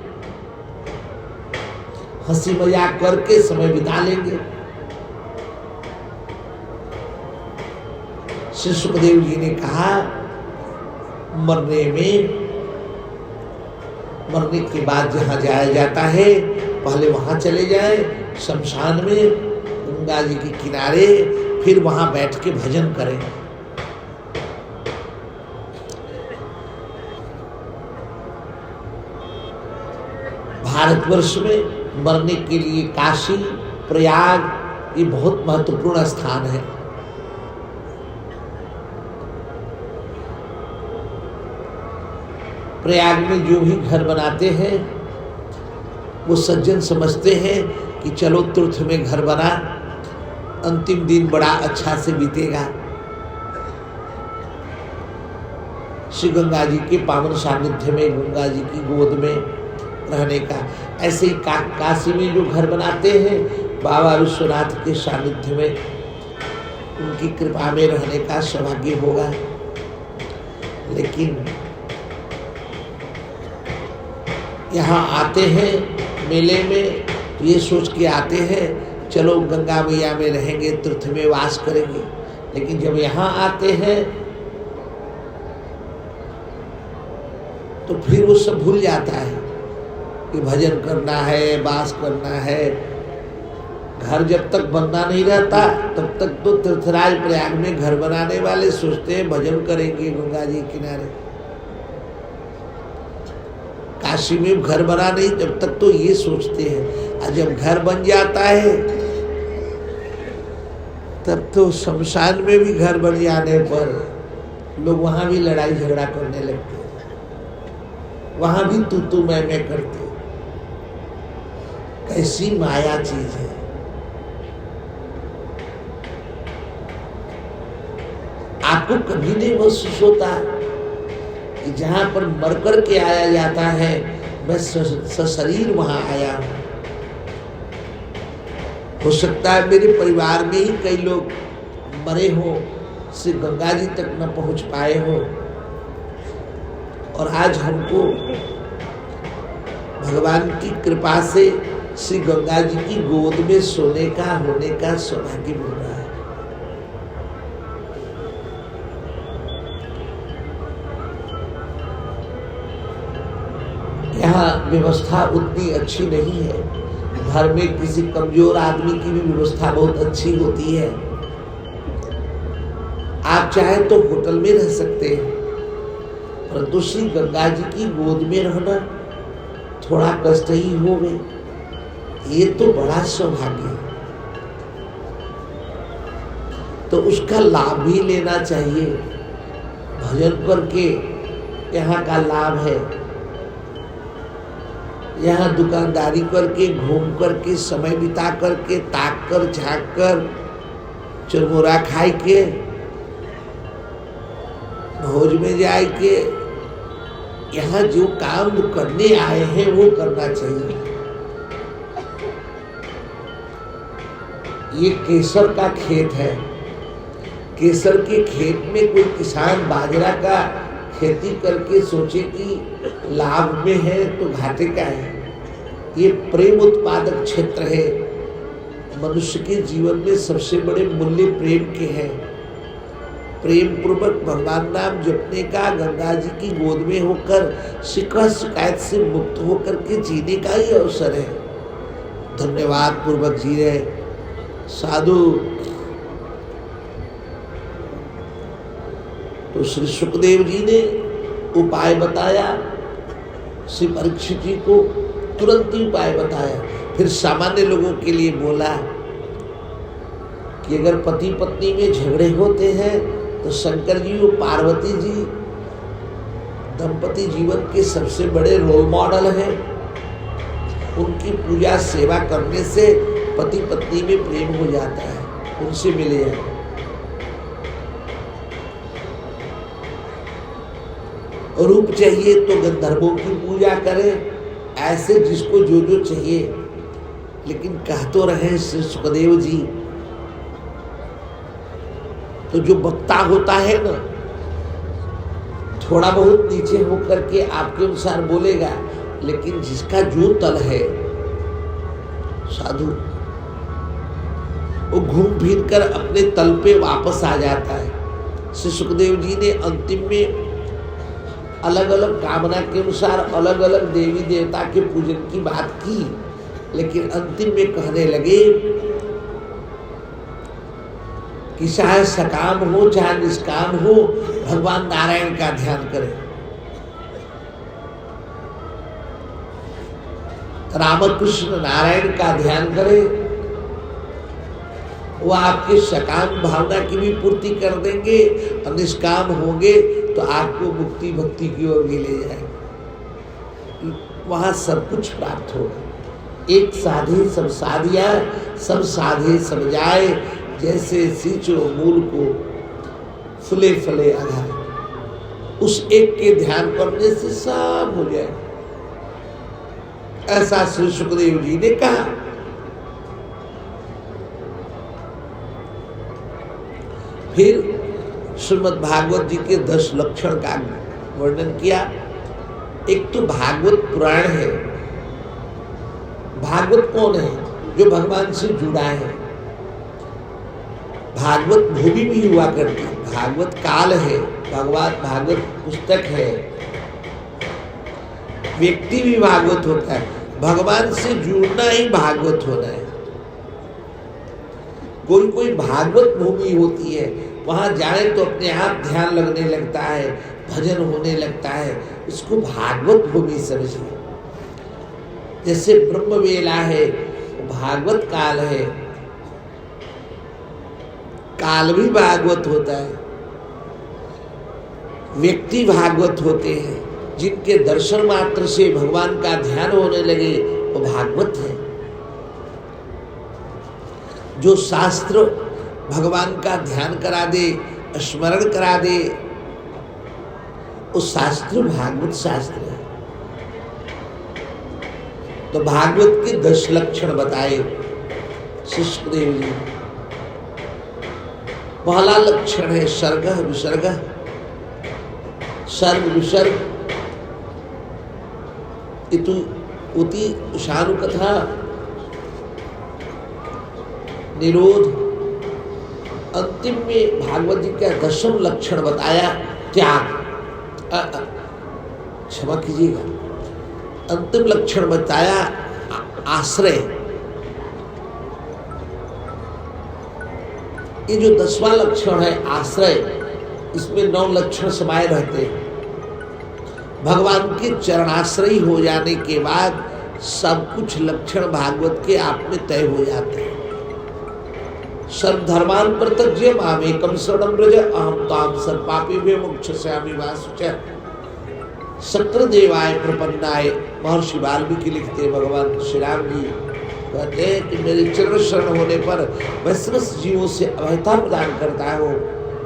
हंसी मजाक करके समय बिता लेंगे। श्री सुखदेव जी ने कहा, मरने के बाद जहाँ जाया जाता है पहले वहाँ चले जाए शमशान में, गंगा जी के किनारे, फिर वहाँ बैठ के भजन करें। भारतवर्ष में मरने के लिए काशी, प्रयाग ये बहुत महत्वपूर्ण स्थान है। प्रयाग में जो भी घर बनाते हैं वो सज्जन समझते हैं कि चलो तीर्थ में घर बना, अंतिम दिन बड़ा अच्छा से बीतेगा। श्री गंगा जी के पावन सानिध्य में, गंगा जी की गोद में रहने का। ऐसे ही काशी में जो घर बनाते हैं बाबा विश्वनाथ के सानिध्य में, उनकी कृपा में रहने का सौभाग्य होगा। लेकिन यहाँ आते हैं मेले में तो ये सोच के आते हैं चलो गंगा मैया में रहेंगे, तीर्थ में वास करेंगे। लेकिन जब यहाँ आते हैं तो फिर वो सब भूल जाता है कि भजन करना है, वास करना है। घर जब तक बनना नहीं रहता तब तक तो तीर्थराज प्रयाग में घर बनाने वाले सोचते हैं भजन करेंगे गंगा जी किनारे। काशी में घर बना नहीं जब तक तो ये सोचते हैं, और जब घर बन जाता है तब तो शमशान में भी घर बन जाने पर लोग वहां भी लड़ाई झगड़ा करने लगते हैं, वहां भी तू मैं करते। कैसी माया चीज है। आपको कभी नहीं महसूस होता कि जहां पर मरकर के आया जाता है मैं सशरीर वहां आया हूं। हो सकता है मेरे परिवार में ही कई लोग मरे हो, श्री गंगा जी तक न पहुंच पाए हो, और आज हमको भगवान की कृपा से श्री गंगा जी की गोद में सोने का, होने का सौभाग्य मिल रहा है। यहाँ व्यवस्था उतनी अच्छी नहीं है। घर में किसी कमजोर आदमी की भी व्यवस्था बहुत अच्छी होती है। आप चाहे तो होटल में रह सकते हैं, परंतु श्री गंगा जी की गोद में रहना थोड़ा कष्ट ही होवे, ये तो बड़ा सौभाग्य है। तो उसका लाभ भी लेना चाहिए। भजन करके यहाँ का लाभ है। यहाँ दुकानदारी करके, घूम करके, समय बिता करके, ताक कर, झाँक कर, चरमोरा खाई के, भोज में जाए के, यहाँ जो काम करने आए हैं वो करना चाहिए। ये केसर का खेत है। केसर के खेत में कोई किसान बाजरा का खेती करके सोचे कि लाभ में है तो घाटे का है। ये प्रेम उत्पादक क्षेत्र है। मनुष्य के जीवन में सबसे बड़े मूल्य प्रेम के हैं। प्रेम पूर्वक भगवान नाम जपने का, गंगा जी की गोद में होकर शिकवा शिकायत से मुक्त होकर के जीने का ही अवसर है। धन्यवाद पूर्वक जी रहे साधु। तो श्री सुखदेव जी ने उपाय बताया, श्री परीक्षित जी को तुरंत ही उपाय बताया। फिर सामान्य लोगों के लिए बोला कि अगर पति पत्नी में झगड़े होते हैं तो शंकर जी और पार्वती जी दंपति जीवन के सबसे बड़े रोल मॉडल हैं। उनकी पूजा सेवा करने से पति पत्नी में प्रेम हो जाता है। उनसे मिले जाए। रूप चाहिए तो गंधर्वों की पूजा करें, ऐसे जिसको जो जो चाहिए। लेकिन कह तो रहे श्री सुखदेव जी, तो जो वक्ता होता है ना, थोड़ा बहुत नीचे होकर के आपके अनुसार बोलेगा, लेकिन जिसका जो तल है साधु, वो घूम फिर कर अपने तल पे वापस आ जाता है। श्री सुखदेव जी ने अंतिम में अलग अलग कामना के अनुसार अलग अलग देवी देवता के पूजन की बात की, लेकिन अंतिम में कहने लगे कि चाहे सकाम हो चाहे निष्काम हो, भगवान नारायण का ध्यान करें। रामकृष्ण नारायण का ध्यान करें, वो आपके सकाम भावना की भी पूर्ति कर देंगे, और निष्काम होंगे तो आपको मुक्ति भक्ति की ओर भी ले जाएंगे। वहां सब कुछ प्राप्त होगा। एक साधे सब साधिया, सब साधे सब जाए, जैसे सींचो मूल को फुले फले आधार। उस एक के ध्यान करने से सब हो जाए, ऐसा श्री सुखदेव जी ने कहा। फिर श्रीमद् भागवत जी के 10 लक्षण का वर्णन किया। एक तो भागवत पुराण है। भागवत कौन है? जो भगवान से जुड़ा है। भागवत भूमि भी हुआ करती, भागवत काल है, भगवान भागवत पुस्तक है, व्यक्ति भी भागवत होता है। भगवान से जुड़ना ही भागवत होना है। कोई कोई भागवत भूमि होती है, वहां जाए तो अपने आप ध्यान लगने लगता है, भजन होने लगता है, उसको भागवत भूमि समझिए। जैसे ब्रह्म वेला है, भागवत काल है, काल भी भागवत होता है। व्यक्ति भागवत होते हैं, जिनके दर्शन मात्र से भगवान का ध्यान होने लगे, वो भागवत है। जो शास्त्र भगवान का ध्यान करा दे, स्मरण करा दे, उस शास्त्र भागवत शास्त्र है। तो भागवत के 10 लक्षण बताए सुखदेव जी। पहला लक्षण है सर्ग विसर्ग, सर्ग विसर्ग, इतु उति उषानु कथा, निरोध। अंतिम में भागवत जी का 10वां लक्षण बताया त्याग। क्षमा कीजिएगा, अंतिम लक्षण बताया आश्रय। ये जो 10वां लक्षण है आश्रय, इसमें 9 लक्षण समाये रहते हैं। भगवान के चरणाश्रयी हो जाने के बाद सब कुछ लक्षण भागवत के आप में तय हो जाते हैं। सर्वधर्मान् परित्यज्य मामेकं शरणं व्रज अहं त्वां सर्वपापेभ्यो मोक्षयिष्यामि मा शुचः। शक्रदेवाय प्रपन्नाय, महर्षि वाल्मीकि लिखते, भगवान श्री राम जी कहते हैं कि मेरे चरण शरण होने पर मैं समस्त जीवों से अभयता प्रदान करता हूँ।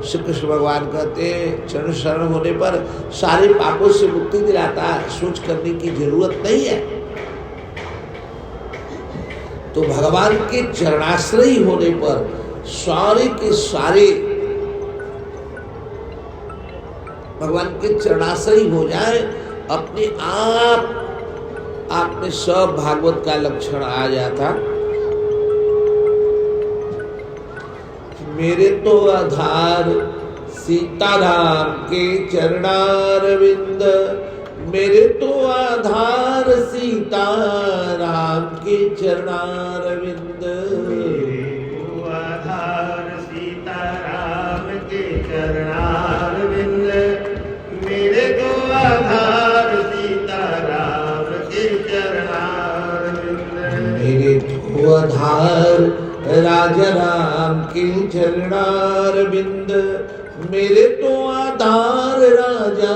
श्री कृष्ण भगवान कहते हैं चरण शरण होने पर सारे पापों से मुक्ति दिलाता है, सोच करने की जरूरत नहीं है। तो भगवान के चरणाश्रयी होने पर सारे के सारे भगवान के चरणाश्रयी हो जाए, अपने आप में सब भागवत का लक्षण आ जाता। मेरे तो आधार सीताराम के चरणारविंद, मेरे तो आधार सीताराम के चरणारविंद, आधार सीताराम के चरणारविंद, मेरे तो आधार सीताराम के चरणारविंद, मेरे तो आधार राजा राम के चरणारविंद, मेरे तो आधार राजा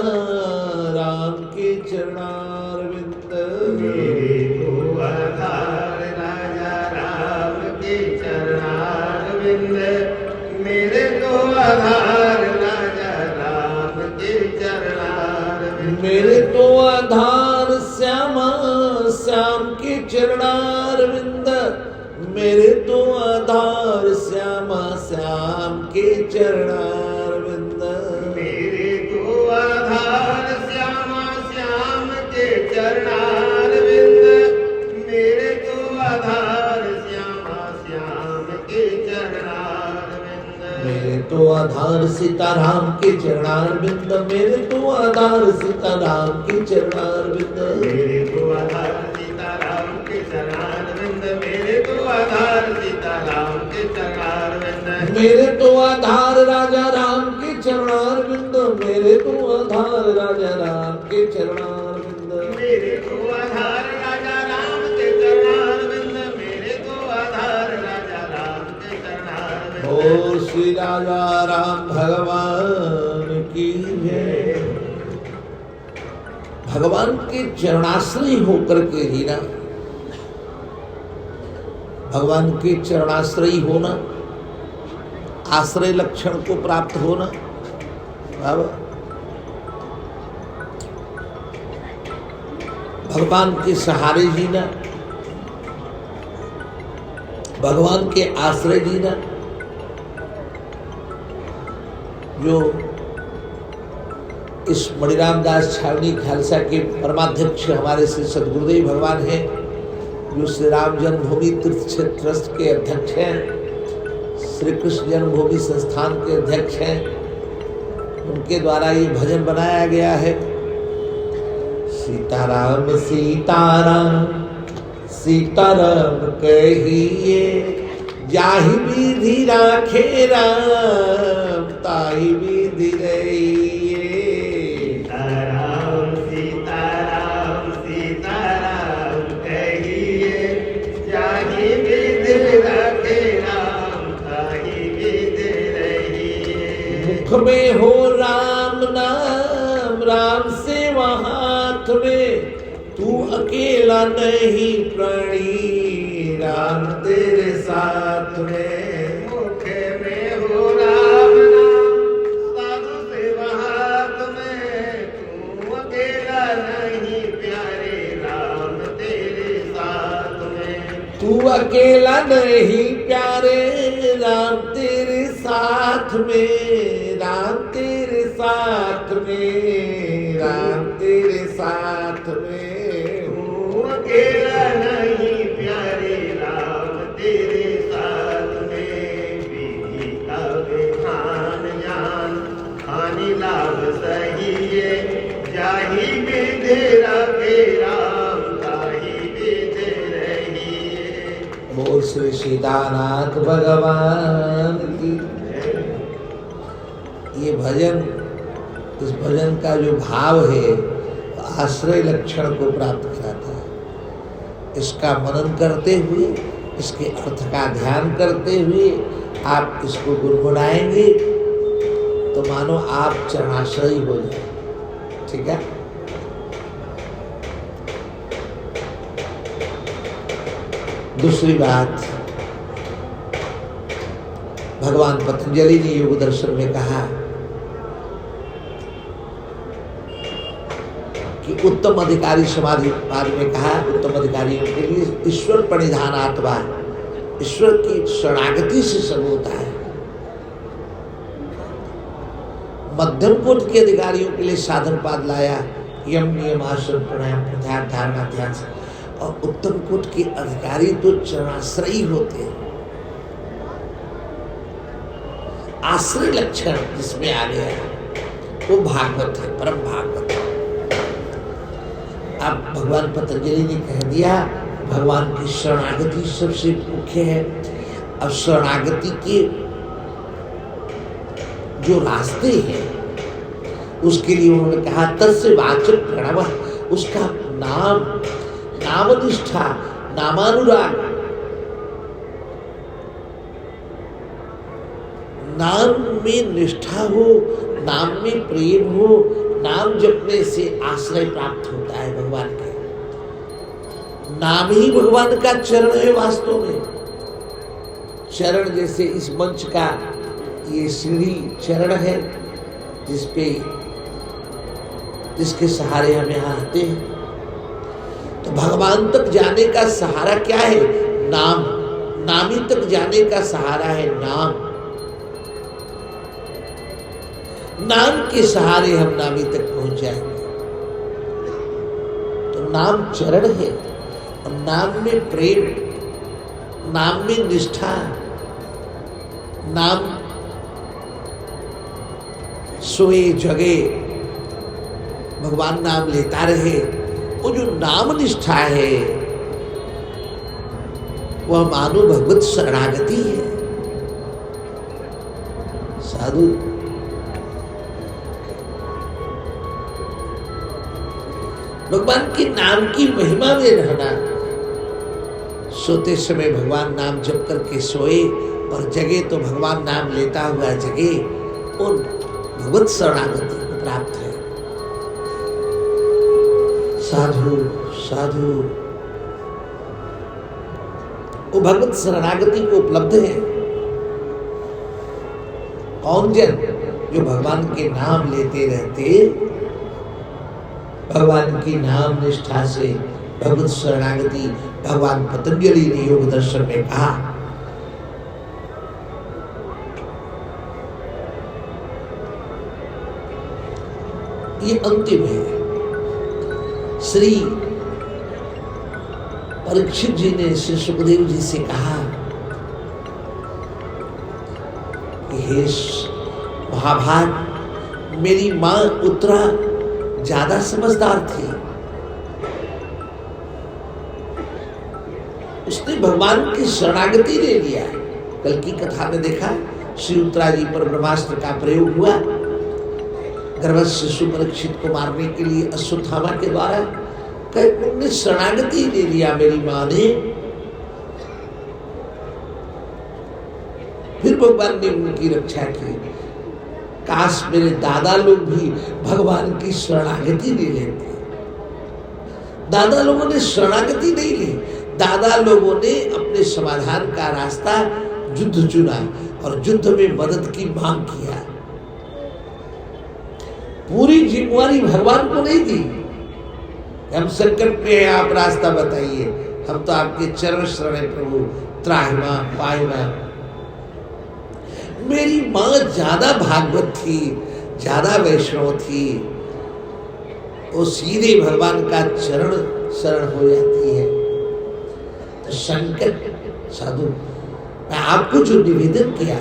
राम के चरणारविंद, मेरे तो आधार राजा राम के चरणारविंद, श्याम के चरणारविंद, मेरे तो आधार श्यामा श्याम के चरणारविंद। मेरे को आधार श्यामा श्याम के चरणारविंद, मेरे को आधार श्यामा श्याम के चरणारविंद। मेरे तो आधार सीताराम के चरणारविंद, मेरे तो आधार सीताराम के चरणारविंद। मेरे को आधार सीताराम के चरणारविंद, मेरे को आधार सीताराम के चरणारविंद। मेरे तो आधार राजा राम के चरणारविंद, मेरे तो आधार राजा राम के चरणारविंद। मेरे को आधार राजा राम के चरणारविंद, मेरे को आधार राजा राम के चरणारविंद। ओ श्री राजा राम भगवान की जय। भगवान के चरणाश्रय होकर के जीना, भगवान के चरणाश्रयी होना, आश्रय लक्षण को प्राप्त होना। भगवान के सहारे जीना, भगवान के आश्रय जीना। जो इस मणिराम दास छावनी खालसा के परमाध्यक्ष हमारे श्री सद्गुरुदेव भगवान हैं, जो श्री राम जन्मभूमि तीर्थ क्षेत्र ट्रस्ट के अध्यक्ष हैं, श्री कृष्ण जन्मभूमि संस्थान के अध्यक्ष हैं, उनके द्वारा ये भजन बनाया गया है। सीताराम सीताराम सीताराम कहिए, जाहि विधि राखे राम ताहि विधि रहिए। सीताराम सीताराम सीताराम कहिए, जाहि विधि राखे राम ताहि विधि रहिए। मुख में हो राम नाम, राम से हाथ में, तू अकेला नहीं प्राणी, राम तेरे साथ में। मुख में हो राम नाम, साधु सेवा हाथ में, तू अकेला नहीं प्यारे, राम तेरे साथ में। तू अकेला नहीं प्यारे, राम तेरे साथ में, राम तेरे साथ में, राम तेरे साथ में। तू अकेला नहीं प्यारे, राम तेरे साथ में। विधि का विधान जान, हानि लाभ सही है, जाहि विधि रखे राम ताहि विधि रहिए। बोल श्री सीतानाथ भगवान की। ये भजन, इस भजन का जो भाव है आश्रय लक्षण को प्राप्त कराता है। इसका मनन करते हुए, इसके अर्थ का ध्यान करते हुए आप इसको गुनगुनाएंगे तो मानो आप चरणाश्रयी हो जाए। ठीक है। दूसरी बात, भगवान पतंजलि ने योग दर्शन में कहा कि उत्तम अधिकारी समाधि पाद में कहा, उत्तम अधिकारियों के लिए ईश्वर प्रणिधान आत्मा, ईश्वर की शरणागति से सब होता है। मध्यम कोट के अधिकारियों के लिए साधन पाद लाया, यम नियम आसन प्राणायाम प्रत्याहार धारणा ध्यान से। और उत्तम कोट के अधिकारी तो चरणाश्रयी होते हैं। आश्रय लक्षण जिसमें आ गया वो भागवत है, परम भागवत है। अब भगवान पतंजलि ने कह दिया भगवान की शरणागति सबसे मुख्य है। अब शरणागति के जो रास्ते हैं उसके लिए उन्होंने कहा तस्य वाचक प्रणव, उसका नाम, नामनिष्ठा, नामानुराग, नाम में निष्ठा हो, नाम में प्रेम हो, नाम जपने से आश्रय प्राप्त होता है भगवान का। नाम ही भगवान का चरण है वास्तव में। चरण जैसे इस मंच का ये सीढ़ी चरण है जिसके सहारे हम यहाँ आते हैं। तो तो भगवान तक जाने का सहारा क्या है? नाम। नामी तक जाने का सहारा है नाम। नाम के सहारे हम नामी तक पहुंच जाएंगे। तो नाम चरण है, और नाम में प्रेम, नाम में निष्ठा, नाम सोए जगे भगवान नाम लेता रहे। वो जो नाम निष्ठा है वह मानो भगवत शरणागति है। साधु भगवान के नाम की महिमा में रहना। सोते समय भगवान नाम जप करके सोए और जगे तो भगवान नाम लेता हुआ जगे, और भगवत शरणागति को प्राप्त है। साधु साधु वो भगवत शरणागति को उपलब्ध है। कौन जन? जो भगवान के नाम लेते रहते, भगवान की नाम निष्ठा से भगवत शरणागति। भगवान पतंजलि ने योग दर्शन में कहा, ये अंतिम है। श्री परीक्षित जी ने श्री सुखदेव जी से कहा, हे महाभाग, मेरी मां उत्तरा ज्यादा समझदार थी। उसने भगवान की शरणागति ले लिया। कल की कथा में देखा, श्री उत्तरा जी पर ब्रह्मास्त्र का प्रयोग हुआ गर्भस्थ शिशु परीक्षित को मारने के लिए अश्वत्थामा के द्वारा। उन्होंने शरणागति ले लिया मेरी मां ने। फिर भगवान ने उनकी रक्षा की। काश मेरे दादा लोग भी भगवान की शरणागति ले लेते। दादा लोगों ने शरणागति नहीं ली। दादा लोगों ने अपने समाधान का रास्ता युद्ध चुना और युद्ध में मदद की मांग किया। पूरी जिम्मेवारी भगवान को नहीं दी। हम संकट में हैं, आप रास्ता बताइए, हम तो आपके चरण शरण है प्रभु, त्राहिमा पाहिमा। मेरी मां ज्यादा भागवत थी, ज्यादा वैष्णव थी, वो सीधे भगवान का चरण शरण हो जाती है। तो संकट साधु, मैं आपको जो निवेदन किया,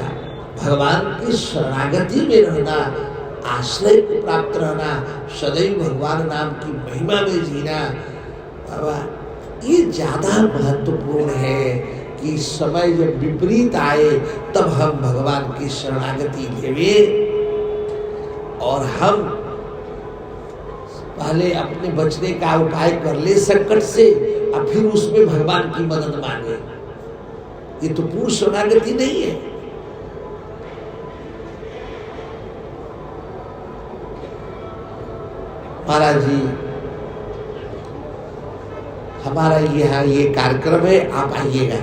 भगवान की शरणागति में रहना, आश्रय को प्राप्त रहना, सदैव भगवान नाम की महिमा में जीना, बाबा ये ज्यादा महत्वपूर्ण है कि समय जब विपरीत आए तब हम भगवान की शरणागति लेवे और हम पहले अपने बचने का उपाय कर ले संकट से, और फिर उसमें भगवान की मदद मांगे। ये तो पूर्ण शरणागति नहीं है। महाराज जी, हमारा यहाँ ये कार्यक्रम है, आप आइएगा।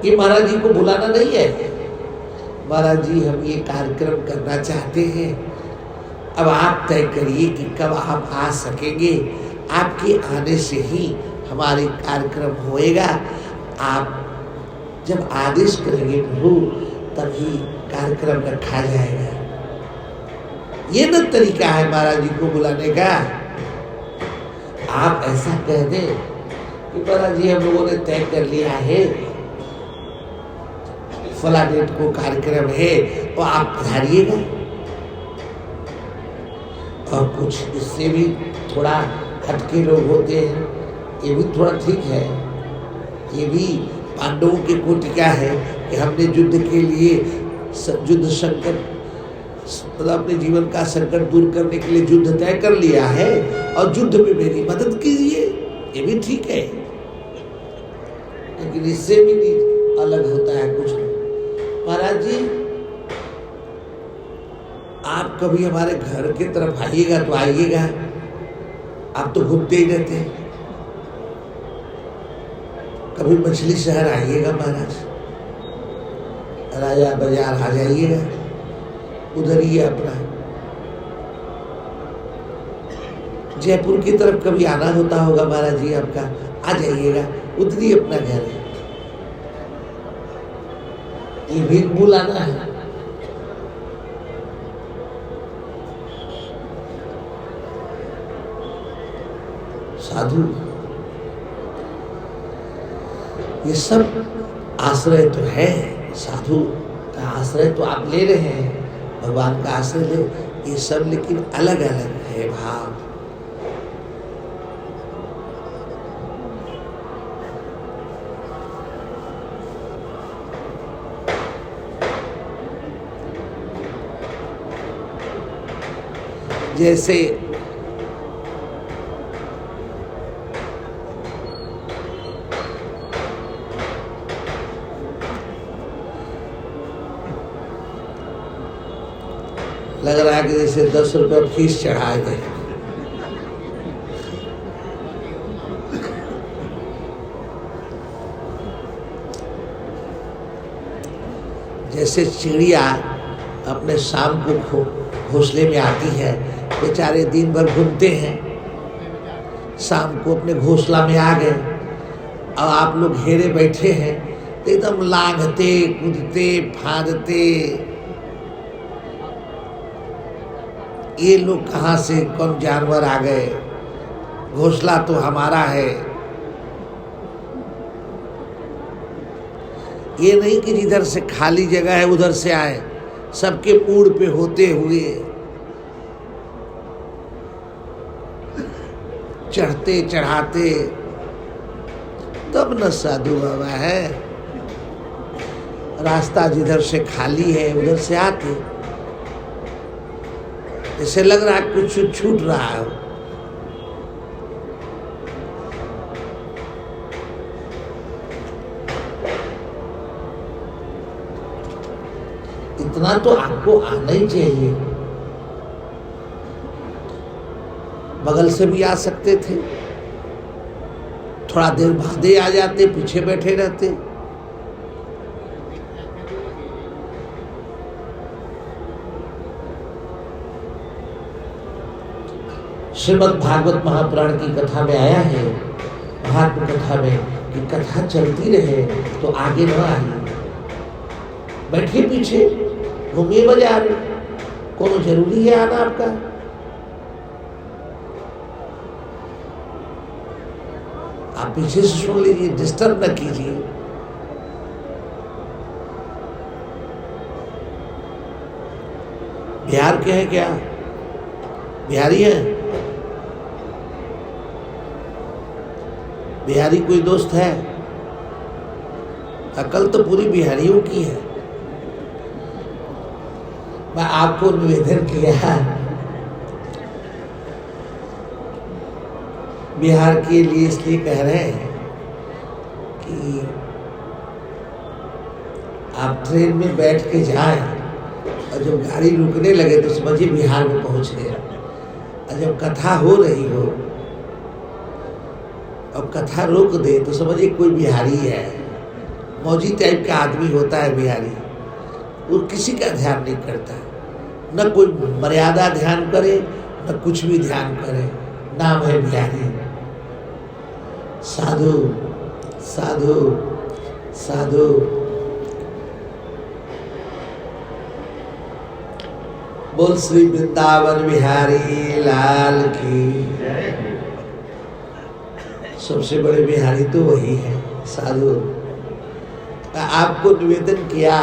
ये महाराज जी को बुलाना नहीं है। महाराज जी, हम ये कार्यक्रम करना चाहते हैं, अब आप तय करिए कि कब आप आ सकेंगे। आपके आने से ही हमारे कार्यक्रम होएगा। आप जब आदेश करेंगे प्रभु, तभी कार्यक्रम रखा जाएगा। ये न तरीका है महाराज जी को बुलाने का। आप ऐसा कह दें कि महाराज जी, हम लोगों ने तय कर लिया है, फला डेट को कार्यक्रम है, तो आप पधारिएगा। और कुछ इससे भी थोड़ा हटके लोग होते हैं, ये भी थोड़ा ठीक है। ये भी पांडवों की कोटिका है कि हमने युद्ध के लिए, युद्ध संकट मतलब अपने जीवन का संकट दूर करने के लिए युद्ध तय कर लिया है, और युद्ध में मेरी मदद कीजिए, ये भी ठीक है। लेकिन इससे भी अलग होता है कुछ। महाराज जी, आप कभी हमारे घर की तरफ आइएगा तो आइएगा, आप तो घूमते ही रहते हैं। कभी मछली शहर आइएगा महाराज, राजा बाजार आ जाइएगा, उधर ही अपना जयपुर की तरफ कभी आना होता होगा महाराज जी आपका, आ जाइएगा, उधर ही अपना घर है, ये भी बुलाना है। साधु, ये सब आश्रय तो है, साधु का आश्रय तो आप ले रहे हैं, भगवान का आश्रय ले, ये सब लेकिन अलग अलग है भाव। जैसे लग रहा है कि जैसे 10 रुपये फीस चढ़ाए गए। जैसे चिड़िया अपने शाम को घोंसले में आती है, बेचारे दिन भर घूमते हैं, शाम को अपने घोंसला में आ गए, और आप लोग घेरे बैठे हैं, एकदम लांघते कूदते फांदते, ये लोग कहाँ से कौन जानवर आ गए, घोंसला तो हमारा है। ये नहीं कि जिधर से खाली जगह है उधर से आए, सबके पूड़ पे होते हुए चढ़ते चढ़ाते तब न साधु बाबा है। रास्ता जिधर से खाली है उधर से आते, जैसे लग रहा है कुछ छूट रहा है। इतना तो आपको आना ही चाहिए। बगल से भी आ सकते थे, थोड़ा देर बाद आ जाते, पीछे बैठे रहते। श्रीमद् भागवत महापुराण की कथा में आया है, महात्म कथा में, कि कथा चलती रहे तो आगे न आइए, बैठिए पीछे, घूमिए बाजार, कोनो जरूरी है आना आपका? आप पीछे से सुन लीजिए, डिस्टर्ब न कीजिए। बिहार के हैं क्या? बिहारी हैं? बिहारी कोई दोस्त है? अकल तो पूरी बिहारियों की है। मैं आपको निवेदन किया, बिहार के लिए इसलिए कह रहे हैं कि आप ट्रेन में बैठ के जाएं और जब गाड़ी रुकने लगे तो समझिए बिहार में पहुंच गए, और जब कथा हो रही हो और कथा रोक दे तो समझिए कोई बिहारी है, मौजी टाइप का आदमी होता है बिहारी, वो किसी का ध्यान नहीं करता, न कोई मर्यादा ध्यान करे न कुछ भी ध्यान करे, नाम है बिहारी। साधु साधु साधु। बोल श्री वृंदावन बिहारी लाल की। सबसे बड़े बिहारी तो वही है, साधु। आपको निवेदन किया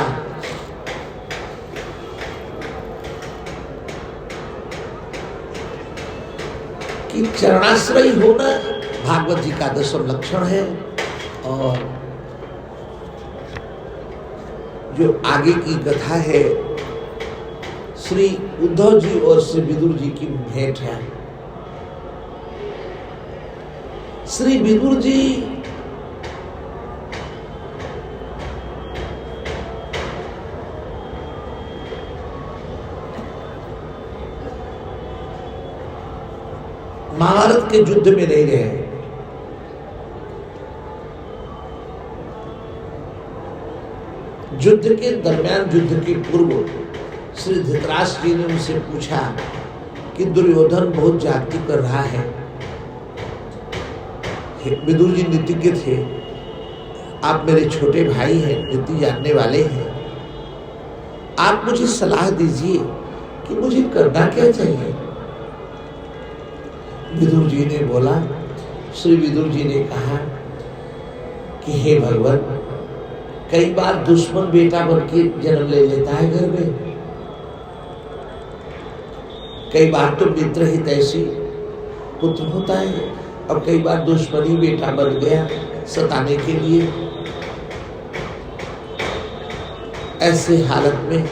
कि चरणाश्रयी होना भागवत जी का 10वां लक्षण है, और जो आगे की कथा है श्री उद्धव जी और श्री विदुर जी की भेंट है। श्री विदुर जी महाभारत के युद्ध में नहीं रहे, युद्ध के दरमियान, युद्ध के पूर्व श्री धृतराष्ट्र जी ने उनसे पूछा कि दुर्योधन बहुत जाति कर रहा है। विदुर जी नीतिज्ञ थे, आप मेरे छोटे भाई हैं, नीति जानने वाले हैं, आप मुझे सलाह दीजिए कि मुझे करना क्या चाहिए। विदुर जी ने बोला, श्री विदुर जी ने कहा कि हे भगवान, कई बार दुश्मन बेटा बन के जन्म ले लेता है घर में, कई बार तो मित्र हितैषी पुत्र होता है, और कई बार दुश्मनी बेटा बन गया सताने के लिए। ऐसे हालत में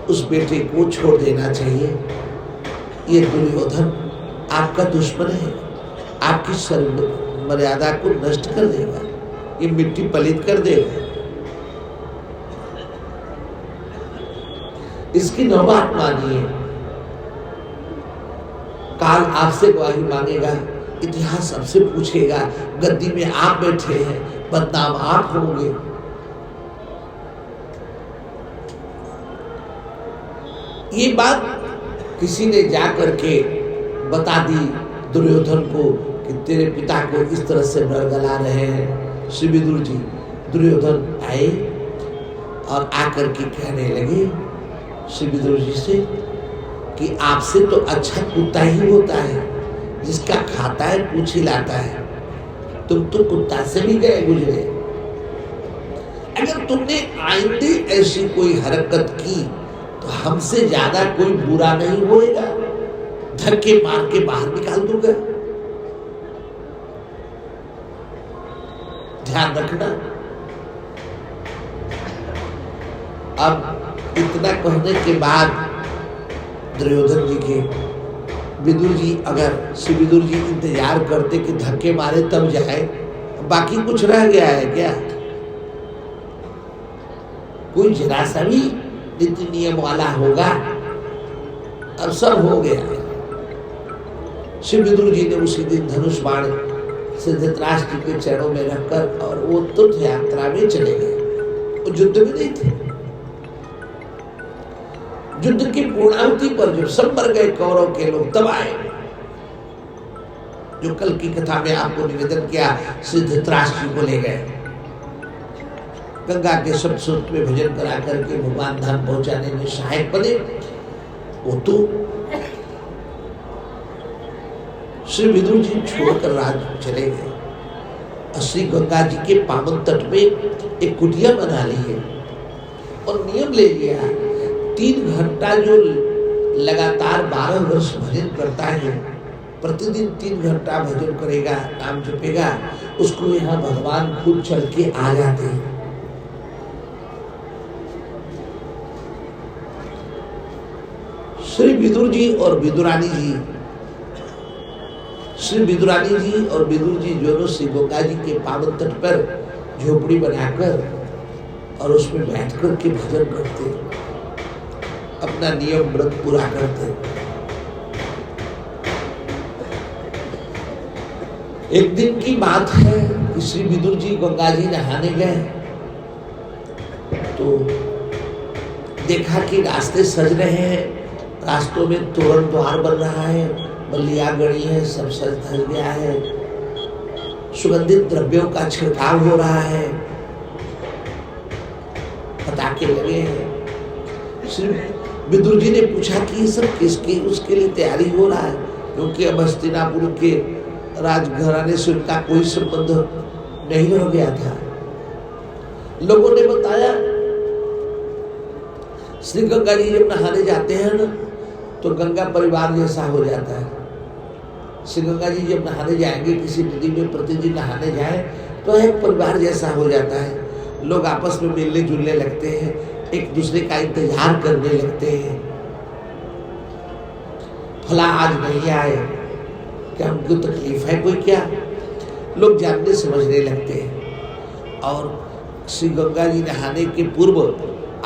उस बेटे को छोड़ देना चाहिए। ये दुर्योधन आपका दुश्मन है, आपकी सर्व मर्यादा को नष्ट कर देगा, ये मिट्टी पलित कर देगा। इसकी नौबत मानिए, काल आपसे गवाही मांगेगा, इतिहास आपसे पूछेगा, गद्दी में आप बैठे हैं, बदनाम आप होंगे। ये बात किसी ने जाकर के बता दी दुर्योधन को कि तेरे पिता को इस तरह से गला रहे हैं। श्री विदुर जी, दुर्योधन आए और आकर के कहने लगे श्री विदुर जी से कि आपसे तो अच्छा कुत्ता ही होता है, जिसका खाता है पूछ हिलाता है। तुम तो कुत्ता से भी गए गुजरे। अगर तुमने आइंदे ऐसी कोई हरकत की तो हमसे ज्यादा कोई बुरा नहीं होएगा, धक्के मार के बाहर निकाल दूंगा। ध्यान रखना। अब इतना कहने के बाद दुर्योधन जी के विदुर जी, अगर श्री विदुर जी इंतजार करते कि धक्के मारे तब जाए, बाकी कुछ रह गया है क्या? कोई जरा सा भी नीति नियम वाला होगा? अब सब हो गया। श्री विदुर जी ने उसी दिन धनुष बाण से धृतराष्ट्र के चरणों में रखकर और वो तीर्थ यात्रा में चले गए। वो युद्ध में नहीं थे। युद्ध की पूर्णाहुति पर जब सब मर गए कौरव के लोग, तब आए। जो कल की कथा में आपको निवेदन किया, श्री धृतराष्ट्र को ले गए, गंगा के सब स्रोत में भजन करा करके भगवान धाम पहुंचाने में सहायक बने। वो तो श्री विदुर जी छोड़कर राज चले गए और श्री गंगा जी के पावन तट में एक कुटिया बना ली है और नियम ले लिया, 3 घंटा जो लगातार 12 वर्ष भजन करता है, प्रतिदिन 3 घंटा भजन करेगा, नाम जपेगा, उसको यहाँ भगवान खुद चल के आ जाते हैं। श्री विदुर जी और विदुरानी जी, श्री विदुरानी जी और विदुर जी दोनों श्री गंगा जी के पावन तट पर झोपड़ी बनाकर और उसमें बैठ कर के भजन करते, अपना नियम व्रत पूरा करते। एक दिन की बात है कि श्री विदुर जी गंगा जी नहाने गए तो देखा कि रास्ते सज रहे हैं, रास्तों में तोरण द्वार बन रहा है, बल्लियां गड़ी है, सब सज धज गया है, सुगंधित द्रव्यों का छिड़काव हो रहा है, पटाखे लगे हैं। श्री विदुर जी ने पूछा कि ये सब किसके उसके लिए तैयारी हो रहा है, क्योंकि अब हस्तिनापुर के राजघराने से उनका कोई संबंध नहीं रह गया था। लोगों ने बताया श्री गंगा जी जब नहाने जाते हैं ना तो गंगा परिवार जैसा हो जाता है। श्री गंगा जी जब नहाने जाएंगे, किसी नदी में प्रतिदिन नहाने जाए तो एक परिवार जैसा हो जाता है। लोग आपस में मिलने जुलने लगते हैं, एक दूसरे का इंतजार करने लगते हैं। फला आज नहीं आए, क्या उनको तकलीफ है कोई क्या? लोग जानने समझने लगते हैं और श्री गंगा जी नहाने के पूर्व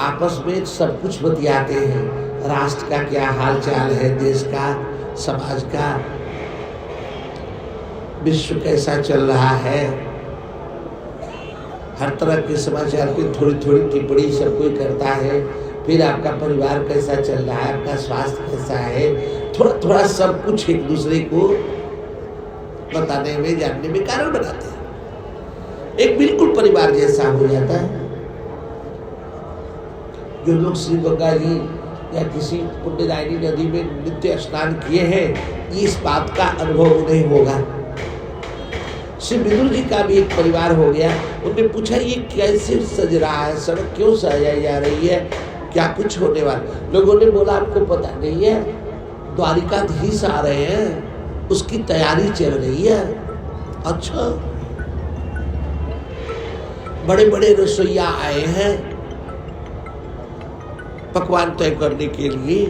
आपस में सब कुछ बतियाते हैं। राष्ट्र का क्या हाल चाल है, देश का, समाज का, विश्व कैसा चल रहा है, हर तरह के समाचार की थोड़ी थोड़ी टिप्पणी सब कोई करता है। फिर आपका परिवार कैसा चल रहा है, आपका स्वास्थ्य कैसा है, थोड़ा थोड़ा सब कुछ एक दूसरे को बताने में, जानने में कारण बनाते हैं। एक बिल्कुल परिवार जैसा हो जाता है। जो लोग श्री गंगा जी या किसी पुण्यदायिनी नदी में नित्य स्नान किए हैं, इस बात का अनुभव नहीं होगा। श्री विदुर जी का भी एक परिवार हो गया। उन्होंने पूछा ये कैसे सज रहा है, सड़क क्यों सजाई जा रही है, क्या कुछ होने वाला? लोगों ने बोला आपको पता नहीं है, द्वारिकाधीश आ रहे हैं, उसकी तैयारी चल रही है। अच्छा, बड़े बड़े रसोइया आए हैं पकवान तय करने के लिए।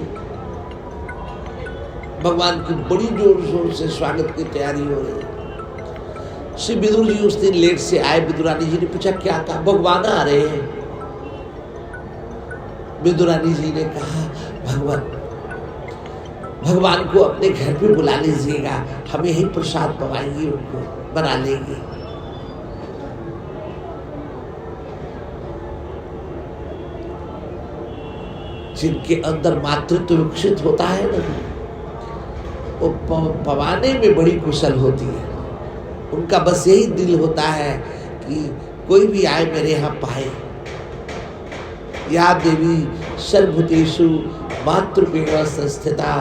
भगवान की बड़ी जोर शोर से स्वागत की तैयारी हो रही है। श्री विदुर जी उस दिन लेट से आए। विदुरानी जी ने पूछा क्या कहा? भगवान आ रहे हैं। विदुरानी जी ने कहा भगवान को अपने घर पे बुला लीजिएगा, हम यही प्रसाद पवाएंगे, उनको बना लेंगे। जिनके अंदर मातृत्व विकसित होता है ना, वो पवाने में बड़ी कुशल होती है। उनका बस यही दिल होता है कि कोई भी आए मेरे यहाँ पाए। या देवी सर्वभूतेषु मातृपेण संस्थिता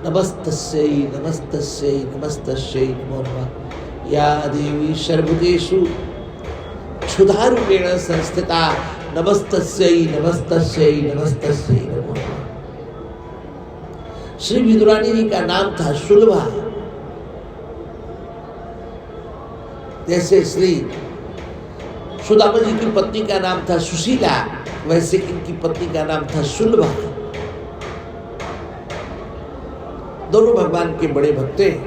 नमस्तस्यै नमस्तस्यै नमस्तस्यै नमो नमः। या देवी सर्वभूतेषु क्षुधारूपेण संस्थिता नमस्तस्यै नमस्तस्यै नमस्तस्यै नमो नमः। श्री विदुरानी जी का नाम था सुलभा। जैसे श्री सुदामा जी की पत्नी का नाम था सुशीला, वैसे इनकी पत्नी का नाम था सुलभा। दोनों भगवान के बड़े भक्त हैं।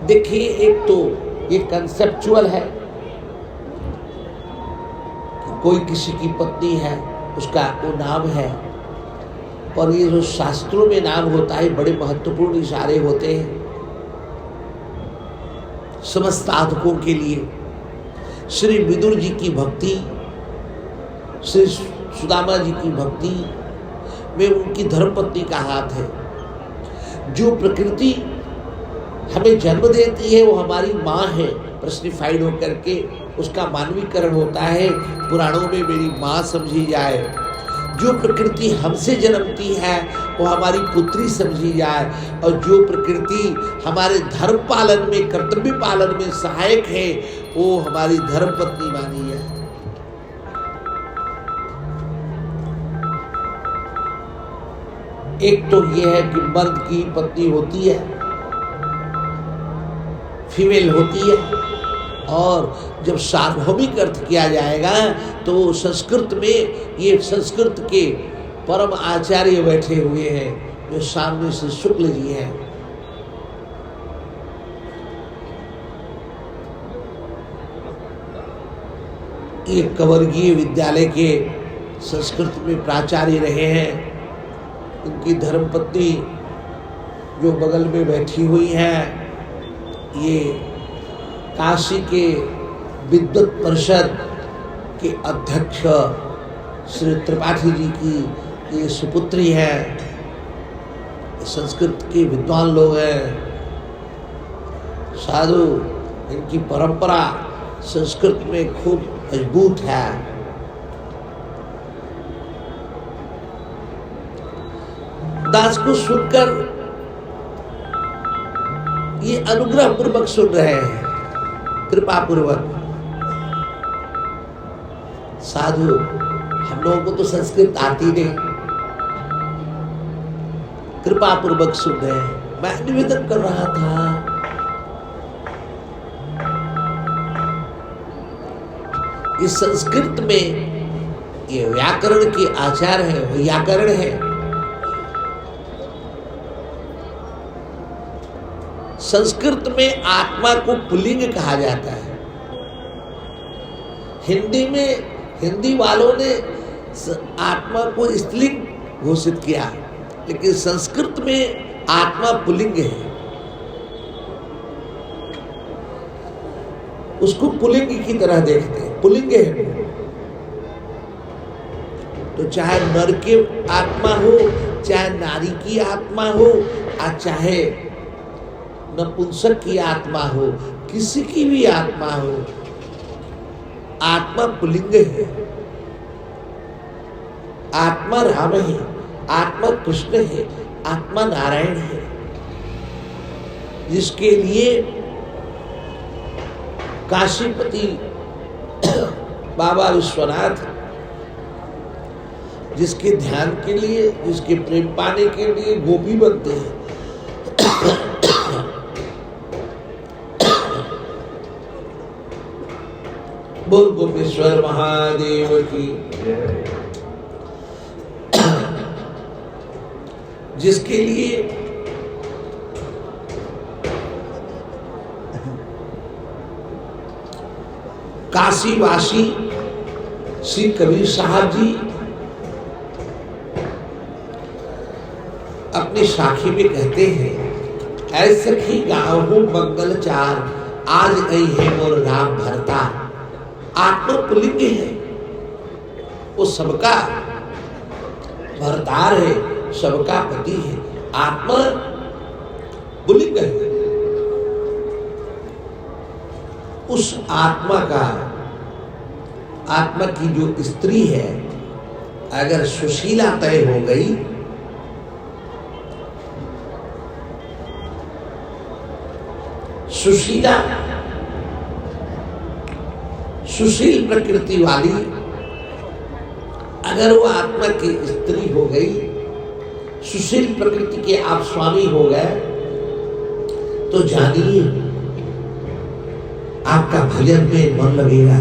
देखिए, एक तो ये कंसेप्चुअल है कि कोई किसी की पत्नी है, उसका वो नाम है, और ये जो शास्त्रों में नाम होता है बड़े महत्वपूर्ण इशारे होते हैं समस्त साधकों के लिए। श्री विदुर जी की भक्ति, श्री सुदामा जी की भक्ति में उनकी धर्मपत्नी का हाथ है। जो प्रकृति हमें जन्म देती है वो हमारी माँ है, पर्सनिफाइड होकर के उसका मानवीकरण होता है। पुराणों में मेरी माँ समझी जाए। जो प्रकृति हमसे जन्मती है वो हमारी पुत्री समझी जाए, और जो प्रकृति हमारे धर्म पालन में, कर्तव्य पालन में सहायक है, वो हमारी धर्मपत्नी मानी जाए। एक तो ये है कि मर्द की पत्नी होती है, फीमेल होती है, और जब सार्वभौमिक अर्थ किया जाएगा तो संस्कृत में ये संस्कृत के परम आचार्य बैठे हुए हैं जो सामने से शुक्ल जी हैं। ये कवर्गीय विद्यालय के संस्कृत में प्राचार्य रहे हैं। उनकी धर्मपत्नी जो बगल में बैठी हुई है, ये काशी के विद्वत परिषद के अध्यक्ष श्री त्रिपाठी जी की ये सुपुत्री है। संस्कृत के विद्वान लोग हैं, साधु। इनकी परंपरा संस्कृत में खूब मजबूत है। दास को सुनकर ये अनुग्रह पूर्वक सुन रहे हैं, कृपा पूर्वक। साधु, हम लोगों को तो संस्कृत आती नहीं, कृपा पूर्वक सुन रहे हैं। मैं निवेदन कर रहा था, इस संस्कृत में ये व्याकरण के आचार है, व्याकरण है। संस्कृत में आत्मा को पुल्लिंग कहा जाता है। हिंदी में, हिंदी वालों ने आत्मा को स्त्रीलिंग घोषित किया, लेकिन संस्कृत में आत्मा पुल्लिंग है। उसको पुल्लिंग की तरह देखते हैं, पुल्लिंग है। तो चाहे नर के आत्मा हो, चाहे नारी की आत्मा हो, और चाहे नपुंसक की आत्मा हो, किसी की भी आत्मा हो, आत्मा पुल्लिंग है। आत्मा राम है, आत्मा कृष्ण है, आत्मा नारायण है, जिसके लिए काशीपति बाबा विश्वनाथ, जिसके ध्यान के लिए, जिसके प्रेम पाने के लिए गोपी बनते हैं। बोल गोपेश्वर महादेव की, जिसके लिए काशीवासी श्री कबीर साहब जी अपनी साखी में कहते हैं, ऐसे ही गाँव हूँ मंगल चार, आज गई है मोर राम भरता। आत्मा पुल्लिंग है, वो सबका भरतार है, सबका पति है। आत्मा पुल्लिंग है। उस आत्मा का, आत्मा की जो स्त्री है, अगर सुशीला तय हो गई, सुशीला सुशील प्रकृति वाली अगर वो आत्मा की स्त्री हो गई, सुशील प्रकृति के आप स्वामी हो गए, तो जानिए आपका भजन में मन लगेगा।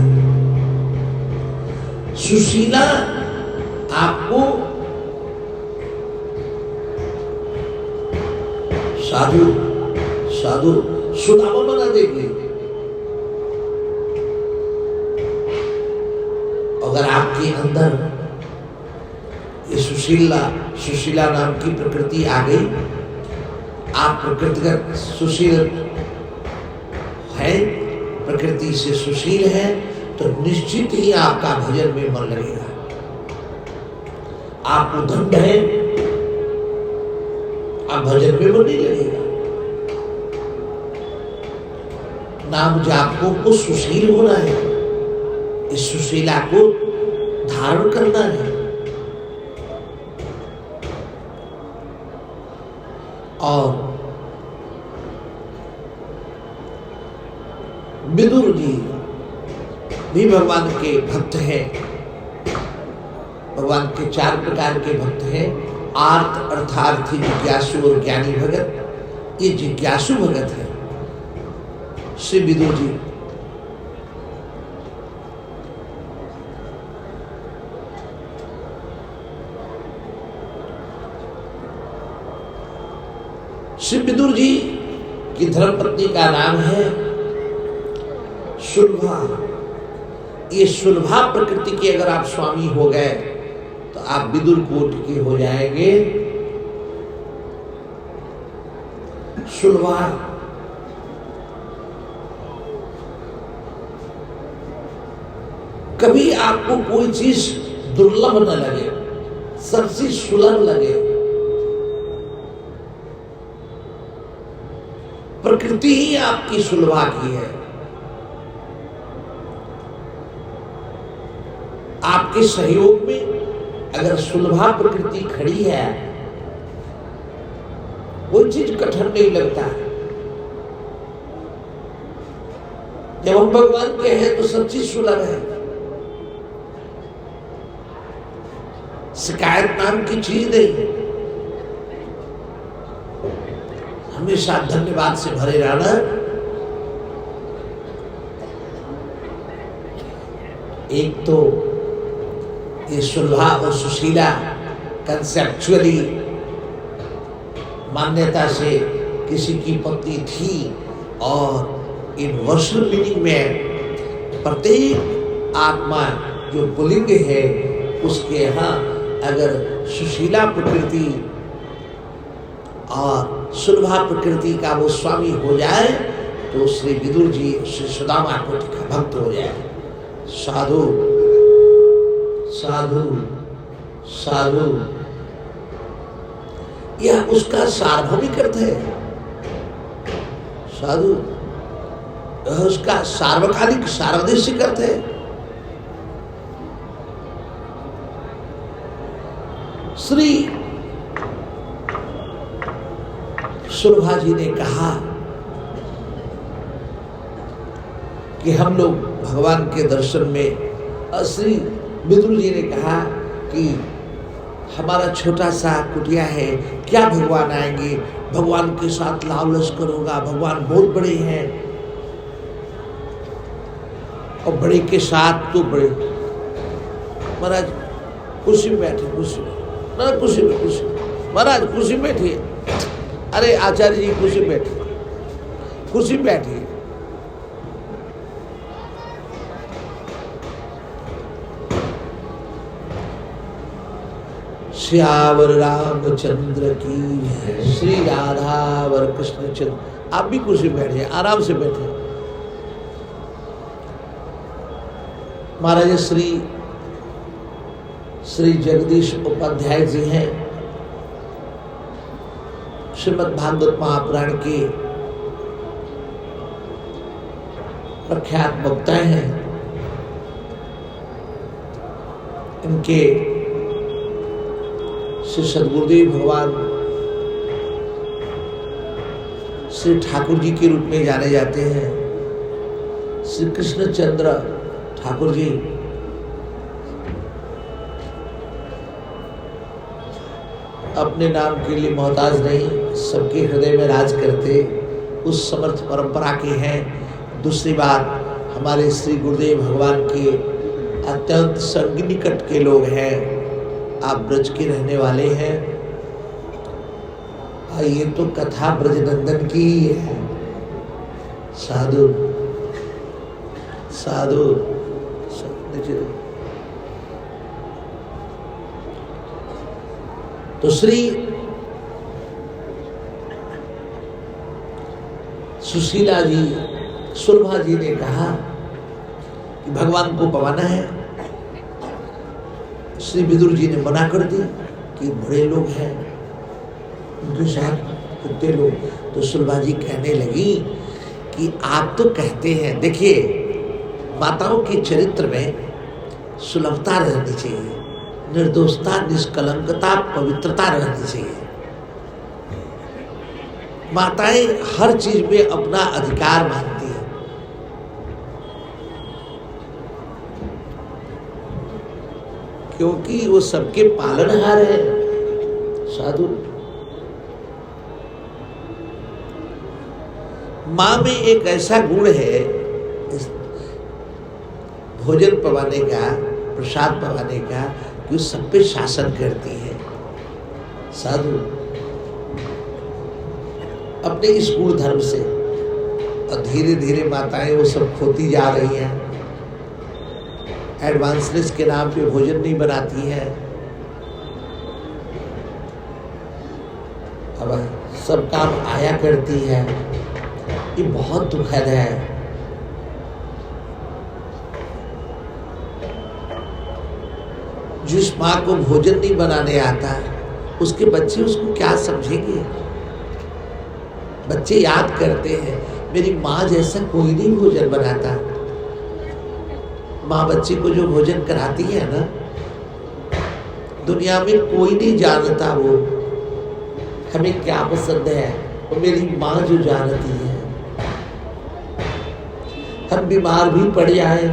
सुशीला आपको साधु साधु सुदामा बना देगी। अगर आपके अंदर ये सुशीला नाम की प्रकृति आ गई, आप प्रकृतिगत सुशील है, प्रकृति से सुशील है, तो निश्चित ही आपका भजन में मन लगेगा। आप उद्दंड है, आप भजन में मन नहीं लगेगा। नाम जापकों को सुशील होना है, इस सुशीला को धारण करना है। और विदुर जी भी भगवान के भक्त हैं। भगवान के 4 प्रकार के भक्त हैं, आर्त अर्थार्थी, जिज्ञासु और ज्ञानी भगत। ये जिज्ञासु भगत है श्री विदुर जी। श्री विदुर जी की धर्मपत्नी का नाम है सुलभा। ये सुलभा प्रकृति के अगर आप स्वामी हो गए, तो आप विदुर कोटि के हो जाएंगे। सुलभा कभी आपको कोई चीज दुर्लभ न लगे, सबसे सुलभ लगे। प्रकृति ही आपकी सुलभा की है। आपके सहयोग में अगर सुलभा प्रकृति खड़ी है, कोई चीज कठिन नहीं लगता। जब हम भगवान के हैं तो सब चीज सुलभ है। शिकायत नाम की चीज नहीं। हमेशा धन्यवाद से भरे रहना। एक तो ये सुलभा और सुशीला कंसेप्चुअली मान्यता से किसी की पत्नी थी, और इन वर्षल मीनिंग में प्रत्येक आत्मा जो पुल्लिंग है, उसके यहाँ अगर सुशीला प्रकृति और सुलभा प्रकृति का वो स्वामी हो जाए, तो श्री विदुर जी श्री सुदामा कोटि का भक्त हो जाए। साधु साधु साधु, यह उसका सार्वभौमिक अर्थ है। साधु यह उसका सार्वकालिक सार्वदेशिक अर्थ है। श्री सुरभा जी ने कहा कि हम लोग भगवान के दर्शन में, श्री विदुर जी ने कहा कि हमारा छोटा सा कुटिया है, क्या भगवान आएंगे, भगवान के साथ लाव लश्कर होगा, भगवान बहुत बड़े हैं और बड़े के साथ तो बड़े। महाराज कुर्सी में बैठे, कुर्सी में, महाराज कुर्सी में, कुर्सी में, महाराज कुर्सी में बैठिए। अरे आचार्य जी कुर्सी में बैठिए, कुर्सी में बैठिए। श्यावर रामचंद्र की, श्री राधावर कृष्ण चंद्र। आप भी कुर्सी में बैठिए, आराम से बैठे। महाराज श्री जगदीश उपाध्याय जी हैं, श्रीमद् भागवत महापुराण के प्रख्यात वक्ता हैं। इनके श्री सद्गुरुदेव भगवान श्री ठाकुर जी के रूप में जाने जाते हैं। श्री कृष्ण चंद्र ठाकुर जी अपने नाम के लिए मोहताज नहीं, सबके हृदय में राज करते उस समर्थ परंपरा के हैं। दूसरी बात, हमारे श्री गुरुदेव भगवान के अत्यंत संग निकट के लोग हैं। आप ब्रज के रहने वाले हैं। ये तो कथा ब्रजनंदन की ही है। साधु साधु तो श्री सुशीला जी, सुरभा जी ने कहा कि भगवान को पवाना है। श्री विदुर जी ने मना कर दी कि बड़े लोग हैं, उनके साथ कितने लोग। तो सुलभा जी कहने लगी कि आप तो कहते हैं, देखिए माताओं के चरित्र में सुलभता रहनी चाहिए, निर्दोषता, निष्कलंकता, पवित्रता रहनी चाहिए। माताएं हर चीज में अपना अधिकार मानती हैं। क्योंकि वो सबके पालनहार है। साधु, माँ में एक ऐसा गुण है भोजन पवाने का, प्रसाद पवाने का, कि वो सब पे शासन करती है। साधु अपने इस गुण धर्म से, और धीरे धीरे माताएं वो सब खोती जा रही हैं। एडवांसनेस के नाम पे भोजन नहीं बनाती है। अब सब काम आया करती है। ये बहुत दुखद है। जिस माँ को भोजन नहीं बनाने आता, उसके बच्चे उसको क्या समझेंगे। बच्चे याद करते हैं, मेरी माँ जैसा कोई नहीं भोजन बनाता। माँ बच्चे को जो भोजन कराती है ना, दुनिया में कोई नहीं जानता वो हमें क्या पसंद है, वो मेरी माँ जो जानती है। हम बीमार भी पड़ जाए,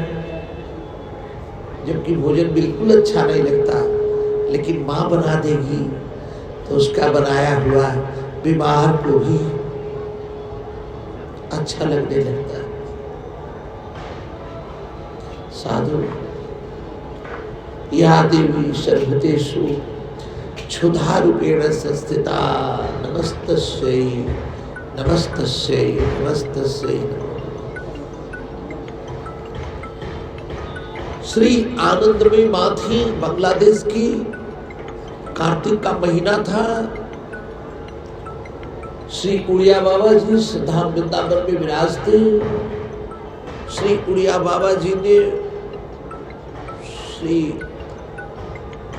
जबकि भोजन बिल्कुल अच्छा नहीं लगता, लेकिन माँ बना देगी तो उसका बनाया हुआ बीमार को भी अच्छा लगने लगता है। साधु, या देवी सर्वतेषु क्षुधा रूपेण संस्थिता, नमस्तस्यै नमस्तस्यै नमस्तस्यै। श्री आनंदमयी माँ थी, बांग्लादेश की। कार्तिक का महीना था। श्री उड़िया बाबा जी धाम वृंदावन में विराजते। श्री उड़िया बाबा जी ने श्री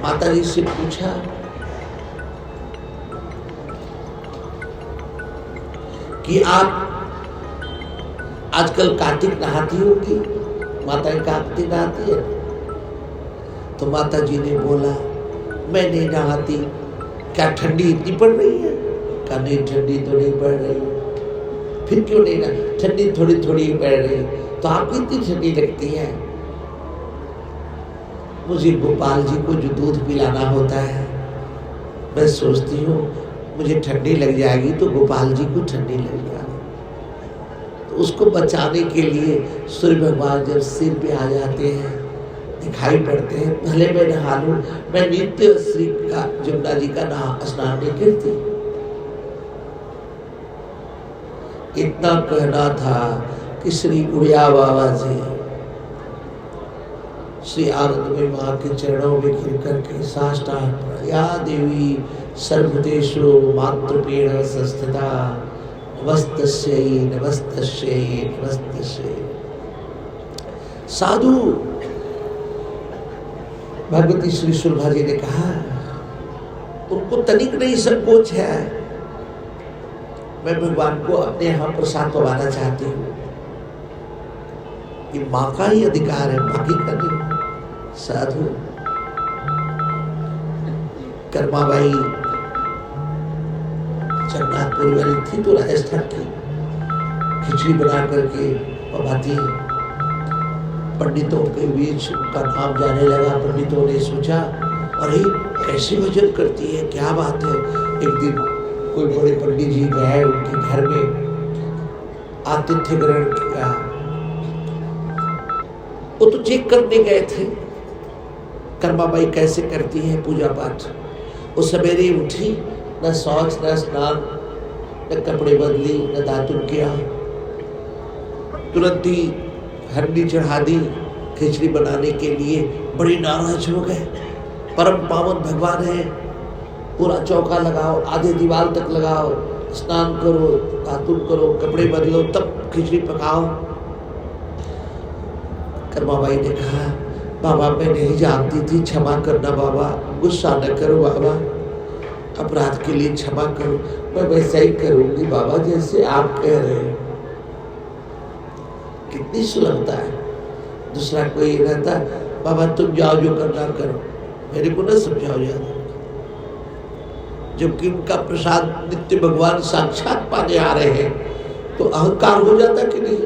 माता जी से पूछा कि आप आजकल कार्तिक नहाती होगी? माता कार्तिक नहाती है? तो माता जी ने बोला मैं नहीं नहाती। क्या ठंडी इतनी पड़ रही है? कहा नहीं, ठंडी तो नहीं पड़ रही। फिर क्यों नहीं नहा? ठंडी थोड़ी थोड़ी पड़ रही। तो आपको इतनी ठंडी लगती है? मुझे गोपाल जी को जो दूध पिलाना होता है, मैं सोचती हूँ मुझे ठंडी लग जाएगी तो गोपाल जी को ठंडी लग जाएगी। तो उसको बचाने के लिए सूर्य भगवान जब सिर पे आ जाते हैं, दिखाई पड़ते हैं, भले मैं नहा लूं, मैं नित्य श्री का जमुना जी का स्नान नहीं करती। इतना कहना था कि श्री गुड़िया बाबा जी श्री आनंदमयी मां के चरणों में गिर करके साष्टांग, या देवी सर्वभूतेषु मातृपेण संस्थिता, नमस्तस्यै नमस्तस्यै नमस्तस्यै। साधु भगवती श्री सुलभा जी ने कहा, उनको तनिक नहीं संकोच है, मैं भगवान को अपने यहाँ प्रसाद पवाना चाहती हूँ। ये माँ का ही अधिकार है, बाकी का नहीं। साधु कर्माबाई जगन्नाथपुर वाली थी तो राजस्थान की, खिचड़ी बना करके पवाती। पंडितों के बीच उनका नाम जाने लगा। पंडितों ने सोचा अरे कैसे भजन करती है, क्या बात है। एक दिन कोई बड़े पंडित जी गए उनके घर में, आतिथ्य ग्रहण किया। वो तो चेक करने गए थे कर्माबाई कैसे करती है पूजा पाठ। वो सवेरे उठी, न शौच न स्नान, न कपड़े बदली, न दातुन किया, तुरंत ही हंडी चढ़ा दी खिचड़ी बनाने के लिए। बड़ी नाराज हो गए। परम पावन भगवान है, पूरा चौका लगाओ, आधे दीवार तक लगाओ, स्नान करो, दातुन करो, कपड़े बदलो, तब खिचड़ी पकाओ। कर्माबाई ने कहा बाबा मैं नहीं जानती थी, क्षमा करना बाबा, गुस्सा न करो बाबा, अपराध के लिए क्षमा करो, मैं वैसा ही करूंगी बाबा जैसे आप कह रहे हैं। कितनी सुलभता है। दूसरा कोई रहता बाबा तुम जाओ जो करना करो, मेरे को न समझाओ ज्यादा। जबकि उनका प्रसाद नित्य भगवान साक्षात पाने आ रहे हैं तो अहंकार हो जाता कि नहीं।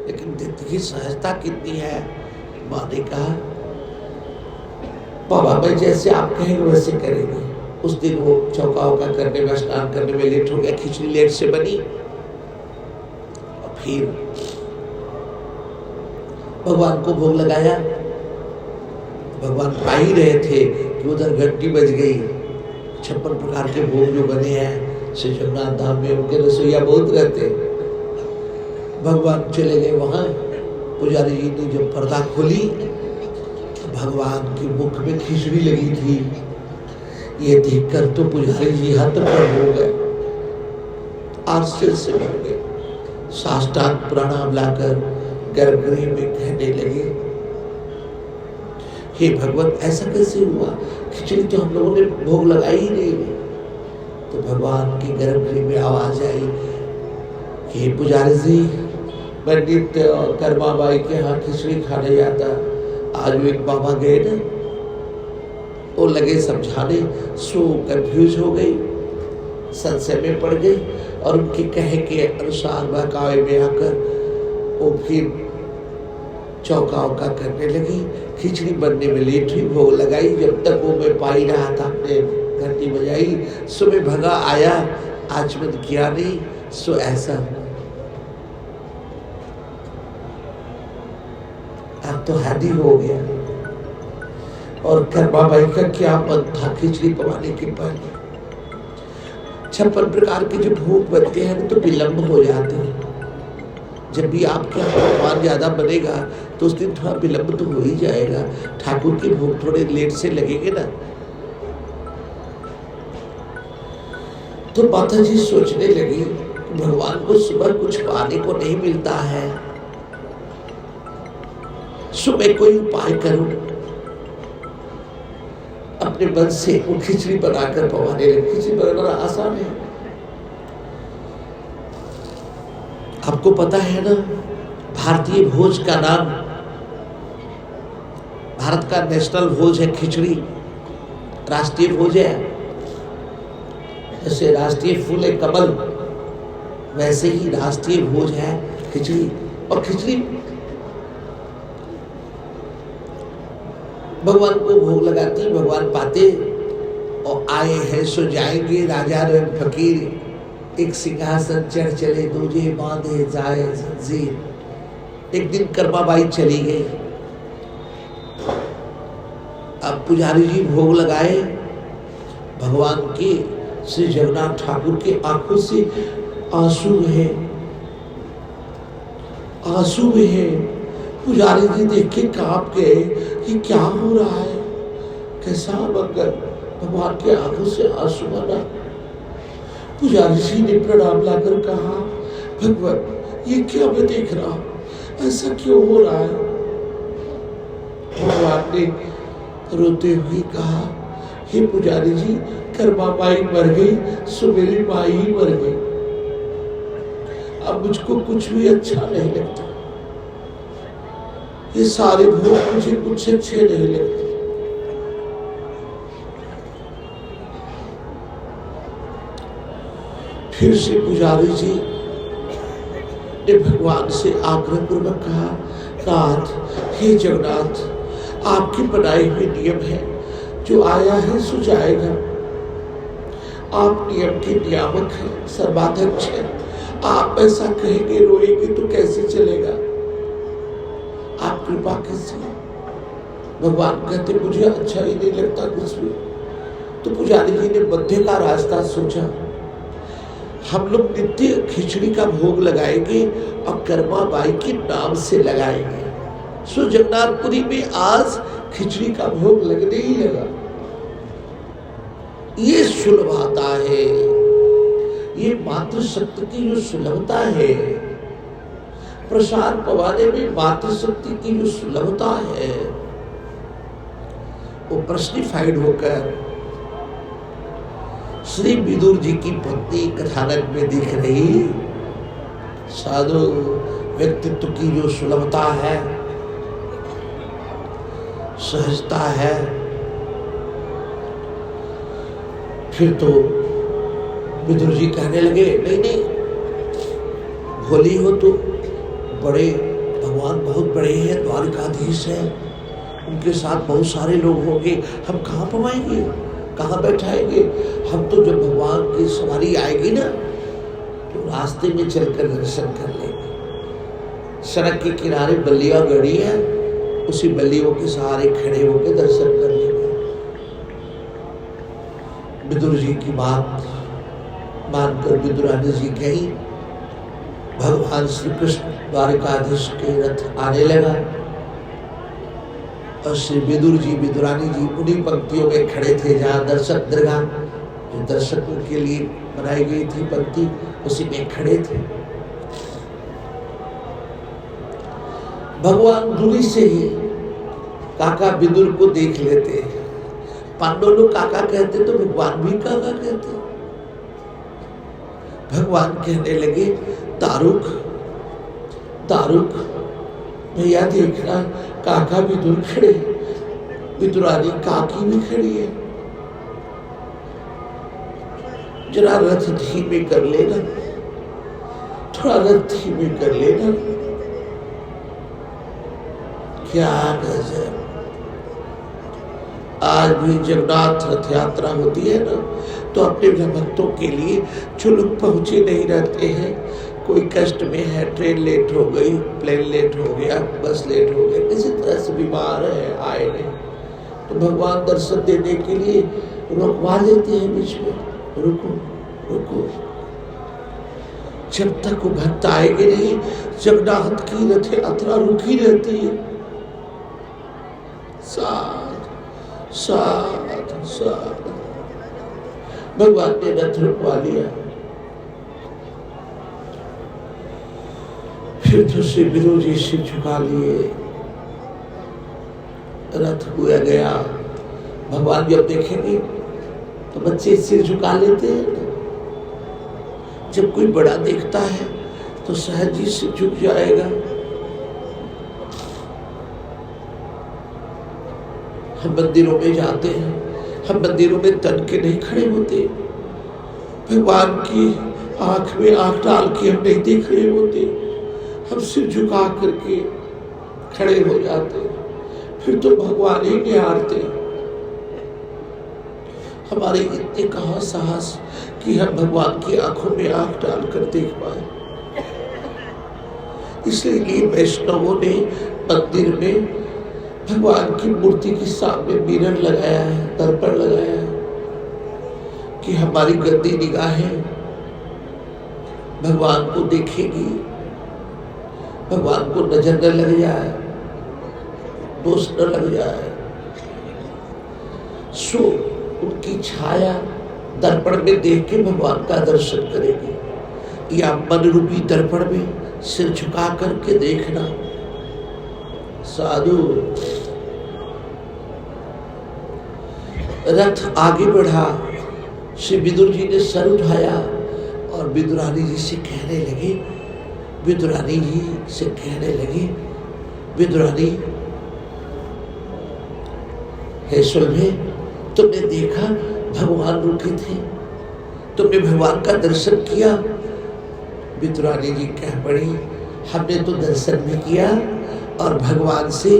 लेकिन देखिए सहजता कितनी है। माँ ने कहा बाबा मैं जैसे आप कहेंगे वैसे करेंगे। उस दिन वो चौका वौका करने में, स्नान करने में लेट हो गया, खिचड़ी लेट से बनी। और फिर भगवान को भोग लगाया। भगवान पा ही रहे थे कि उधर घंटी बज गई। 56 प्रकार के भोग जो बने हैं श्री जगन्नाथ धाम में, उनके रसोईया बहुत रहते। भगवान चले गए वहां। पुजारी जी ने जब पर्दा खोली भगवान के मुख में खिचड़ी लगी थी। ये देखकर तो पुजारी जी हतप्रभ हो गए, आश्चर्य से भर गए। साष्टांग प्रणाम लाकर गर्भगृह में कहने लगे हे भगवत ऐसा कैसे हुआ, खिचड़ी तो हम लोगों ने भोग लगाई ही नहीं। तो भगवान के गर्भगृह में आवाज आई हे पुजारी जी मैं नित्य कर्माबाई के यहाँ खिचड़ी खाने जाता। आज वो एक बाबा गए ना, वो लगे समझाने, सो कंफ्यूज हो गई, संशय में पड़ गई और उनके कहे के अनुसार बहकावे में आकर वो फिर चौका वौका करने लगी। खिचड़ी बनने में लेट हुई, भोग लगाई। जब तक वो मैं पा ही रहा था अपने घंटी बजाई, सुबह भगा आया, आचमन किया नहीं, सो ऐसा अब तो हद ही हो गया। और कर्माबाई का क्या मन था खिचड़ी पकाने के पहले। 56 प्रकार के जो भोग बनते हैं तो विलंब हो जाते हैं। जब भी आपके यहाँ पकवान ज्यादा बनेगा तो उस दिन थोड़ा विलंब तो हो ही जाएगा। ठाकुर के भोग थोड़े लेट से लगेंगे ना। तो माता जी सोचने लगी भगवान को सुबह कुछ पाने को नहीं मिलता है, सुबह कोई उपाय करूं। अपने मन से वो खिचड़ी बनाकर पवाने लगे। खिचड़ी बनाना आसान है, आपको पता है ना, भारतीय भोज का नाम, भारत का नेशनल भोज है खिचड़ी, राष्ट्रीय भोज है। जैसे राष्ट्रीय फूल है कमल, वैसे ही राष्ट्रीय भोज है खिचड़ी। और खिचड़ी भगवान को भोग लगाती, भगवान पाते। और आए हैं सो जाएंगे, राजा रंग फकीर, एक सिंहासन चढ़ चले, दूजे बांधे जाए जंजीर। एक दिन कर्माबाई चली गई। अब पुजारी जी भोग लगाए, भगवान के श्री जगन्नाथ ठाकुर के आंखों से आंसू है, आंसू है। पुजारी जी देख के कांप गए कि क्या हो रहा है, कैसा मंगल, भगवान के आंखों से आंसू आना। पुजारी जी ने प्रणाम लाकर कहा, भगवान ये क्या मैं देख रहा हूं, ऐसा क्यों हो रहा है। भगवान ने रोते हुए कहा, हे पुजारी जी, कर्मा माई मर गई, सो मेरी माई ही मर गई। अब मुझको कुछ भी अच्छा नहीं लगता, ये सारे भोग मुझे कुछ अच्छे नहीं लगते। फिर से पुजारी जी ने भगवान से आग्रह पूर्वक कहा, नाथ, हे जगन्नाथ, आपके बनाए हुए नियम है, जो आया है सो जाएगा। आप नियम के नियामक हैं, सर्वाध्यक्ष हैं। आप ऐसा कहेंगे, रोएंगे तो कैसे चलेगा, आप कृपा कीजिए। भगवान कहते, मुझे अच्छा ही नहीं लगता कुछ भी। तो पुजारी जी ने मध्य का रास्ता सोचा, हम लोग नित्य खिचड़ी का भोग लगाएंगे और कर्मा बाई के नाम से लगाएंगे। सो जगन्नाथपुरी में आज खिचड़ी का भोग लगने ही लगा। ये सुलभता है, ये मातृशक्ति की जो सुलभता है, प्रसाद पवाने में मातृशक्ति की जो सुलभता है, वो पर्सनिफाइड होकर श्री विदुर जी की पत्नी कथानक में दिख रही साधु व्यक्तित्व की जो सुलभता है, सहजता है। फिर तो विदुर जी कहने लगे, नहीं नहीं, भोली हो तो, बड़े भगवान बहुत बड़े हैं, द्वारकाधीश हैं, उनके साथ बहुत सारे लोग होंगे, हम कहाँ पवाएंगे, कहाँ बैठाएंगे। हम तो जब भगवान की सवारी आएगी ना, तो रास्ते में चलकर दर्शन कर लेंगे। सड़क के किनारे बल्लियां गड़ी है, उसी बल्लियों के सहारे खड़े होकर दर्शन कर लेंगे। विदुर जी की बात मानकर विदुरानी जी गई। भगवान श्री कृष्ण द्वारकाधीश के रथ आने लगा और श्री विदुर जी, विदुरानी जी उन्हीं पंक्तियों में खड़े थे जहाँ दर्शक दरगाह, जो दर्शकों के लिए बनाई गई थी पंक्ति, उसी में खड़े थे। भगवान दूरी से ही काका विदुर को देख लेते। पांडव लोग काका कहते तो भगवान भी काका कहते। भगवान कहने लगे, तारुक तारुक, भैया देखना, काका विदुर खड़े, विदुरानी काकी भी खड़ी है, जरा रथ धीमे कर लेना, थोड़ा रथ धीमे कर लेना। क्या गजब, आज भी जगन्नाथ रथ यात्रा होती है ना, तो अपने भक्तों के लिए जो लोग पहुंचे नहीं रहते हैं, कोई कष्ट में है, ट्रेन लेट हो गई, प्लेन लेट हो गया, बस लेट हो गया, किसी तरह से बीमार है, आए नहीं, तो भगवान दर्शन देने के लिए रुकवा लेते हैं बीच में, रुको रुको। जब तक वो भक्त आएंगे नहीं, जगन्नाथ की रथ यात्रा रुकी रहती है। साथ साथ साथ भगवान ने रथ रुकवा लिया। फिर तो श्री विदुर जी सिर झुका लिए, रथ हुआ गया, भगवान जब देखेंगे तो बच्चे सिर झुका लेते हैं। जब कोई बड़ा देखता है तो सहज ही सिर झुक जाएगा। हम मंदिरों में जाते हैं, हम मंदिरों में तन के नहीं खड़े होते, भगवान की आंख में आंख डाल के हम नहीं देख रहे होते, हम सिर झुका करके खड़े हो जाते, फिर तो भगवान ही निहारते। हमारे इतने कहाँ साहस कि हम भगवान की आंखों में आंख डालकर देख पाए। इसलिए वैष्णवों ने मंदिर में भगवान की मूर्ति के सामने मिरर लगाया है, दर्पण लगाया है कि हमारी गंदी निगाहें भगवान को देखेगी, भगवान को नजर न लग जाए, दोष न लग जाए। सो उनकी छाया दर्पण में देख के भगवान का दर्शन करेंगे, या मन रूपी दर्पण में सिर झुका करके देखना। साधु रथ आगे बढ़ा, श्री विदुर जी ने सर उठाया और विदुरानी जी से कहने लगे, विदुरानी जी से कहने लगे, विदुरानी हे सुलभे, तुमने देखा भगवान रुके थे, तुमने भगवान का दर्शन किया। विदुरानी जी कह पड़ी, हमने तो दर्शन भी किया और भगवान से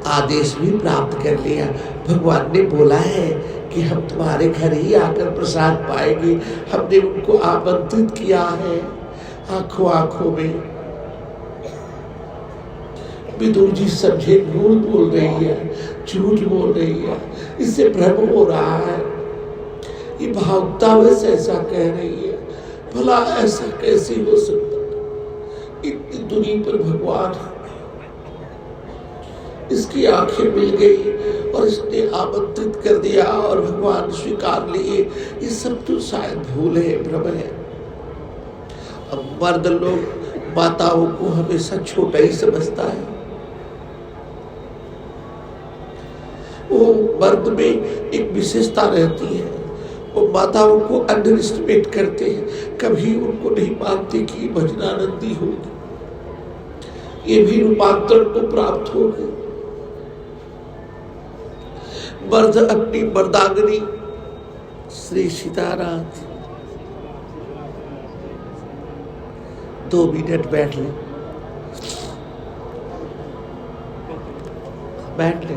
आदेश भी प्राप्त कर लिया। भगवान ने बोला है कि हम तुम्हारे घर ही आकर प्रसाद पाएंगे। हमने उनको आमंत्रित किया है आंखों आंखों में। विदुर जी समझे झूठ बोल रही है, झूठ बोल रही है, इससे भ्रम हो रहा है, ये भावुकता वैसे ऐसा कह रही है, भला ऐसा कैसे हो सकता है। इतनी दूरी पर भगवान, इसकी आंखें मिल गई और इसने आमंत्रित कर दिया और भगवान स्वीकार लिए। ये सब तो शायद भूल है, भ्रम है। अब मर्द लोग माताओं को हमेशा छोटा ही समझता है। वो मर्द में एक विशेषता रहती है, वो माताओं को अंडर एस्टिमेट करते हैं, कभी उनको नहीं मानते कि भजनानंदी होगी, ये भी रूपांतरण को प्राप्त होगी। मर्द अपनी मर्दांगनी श्री सीताराम 2 मिनट बैठ ले, बैठ ले।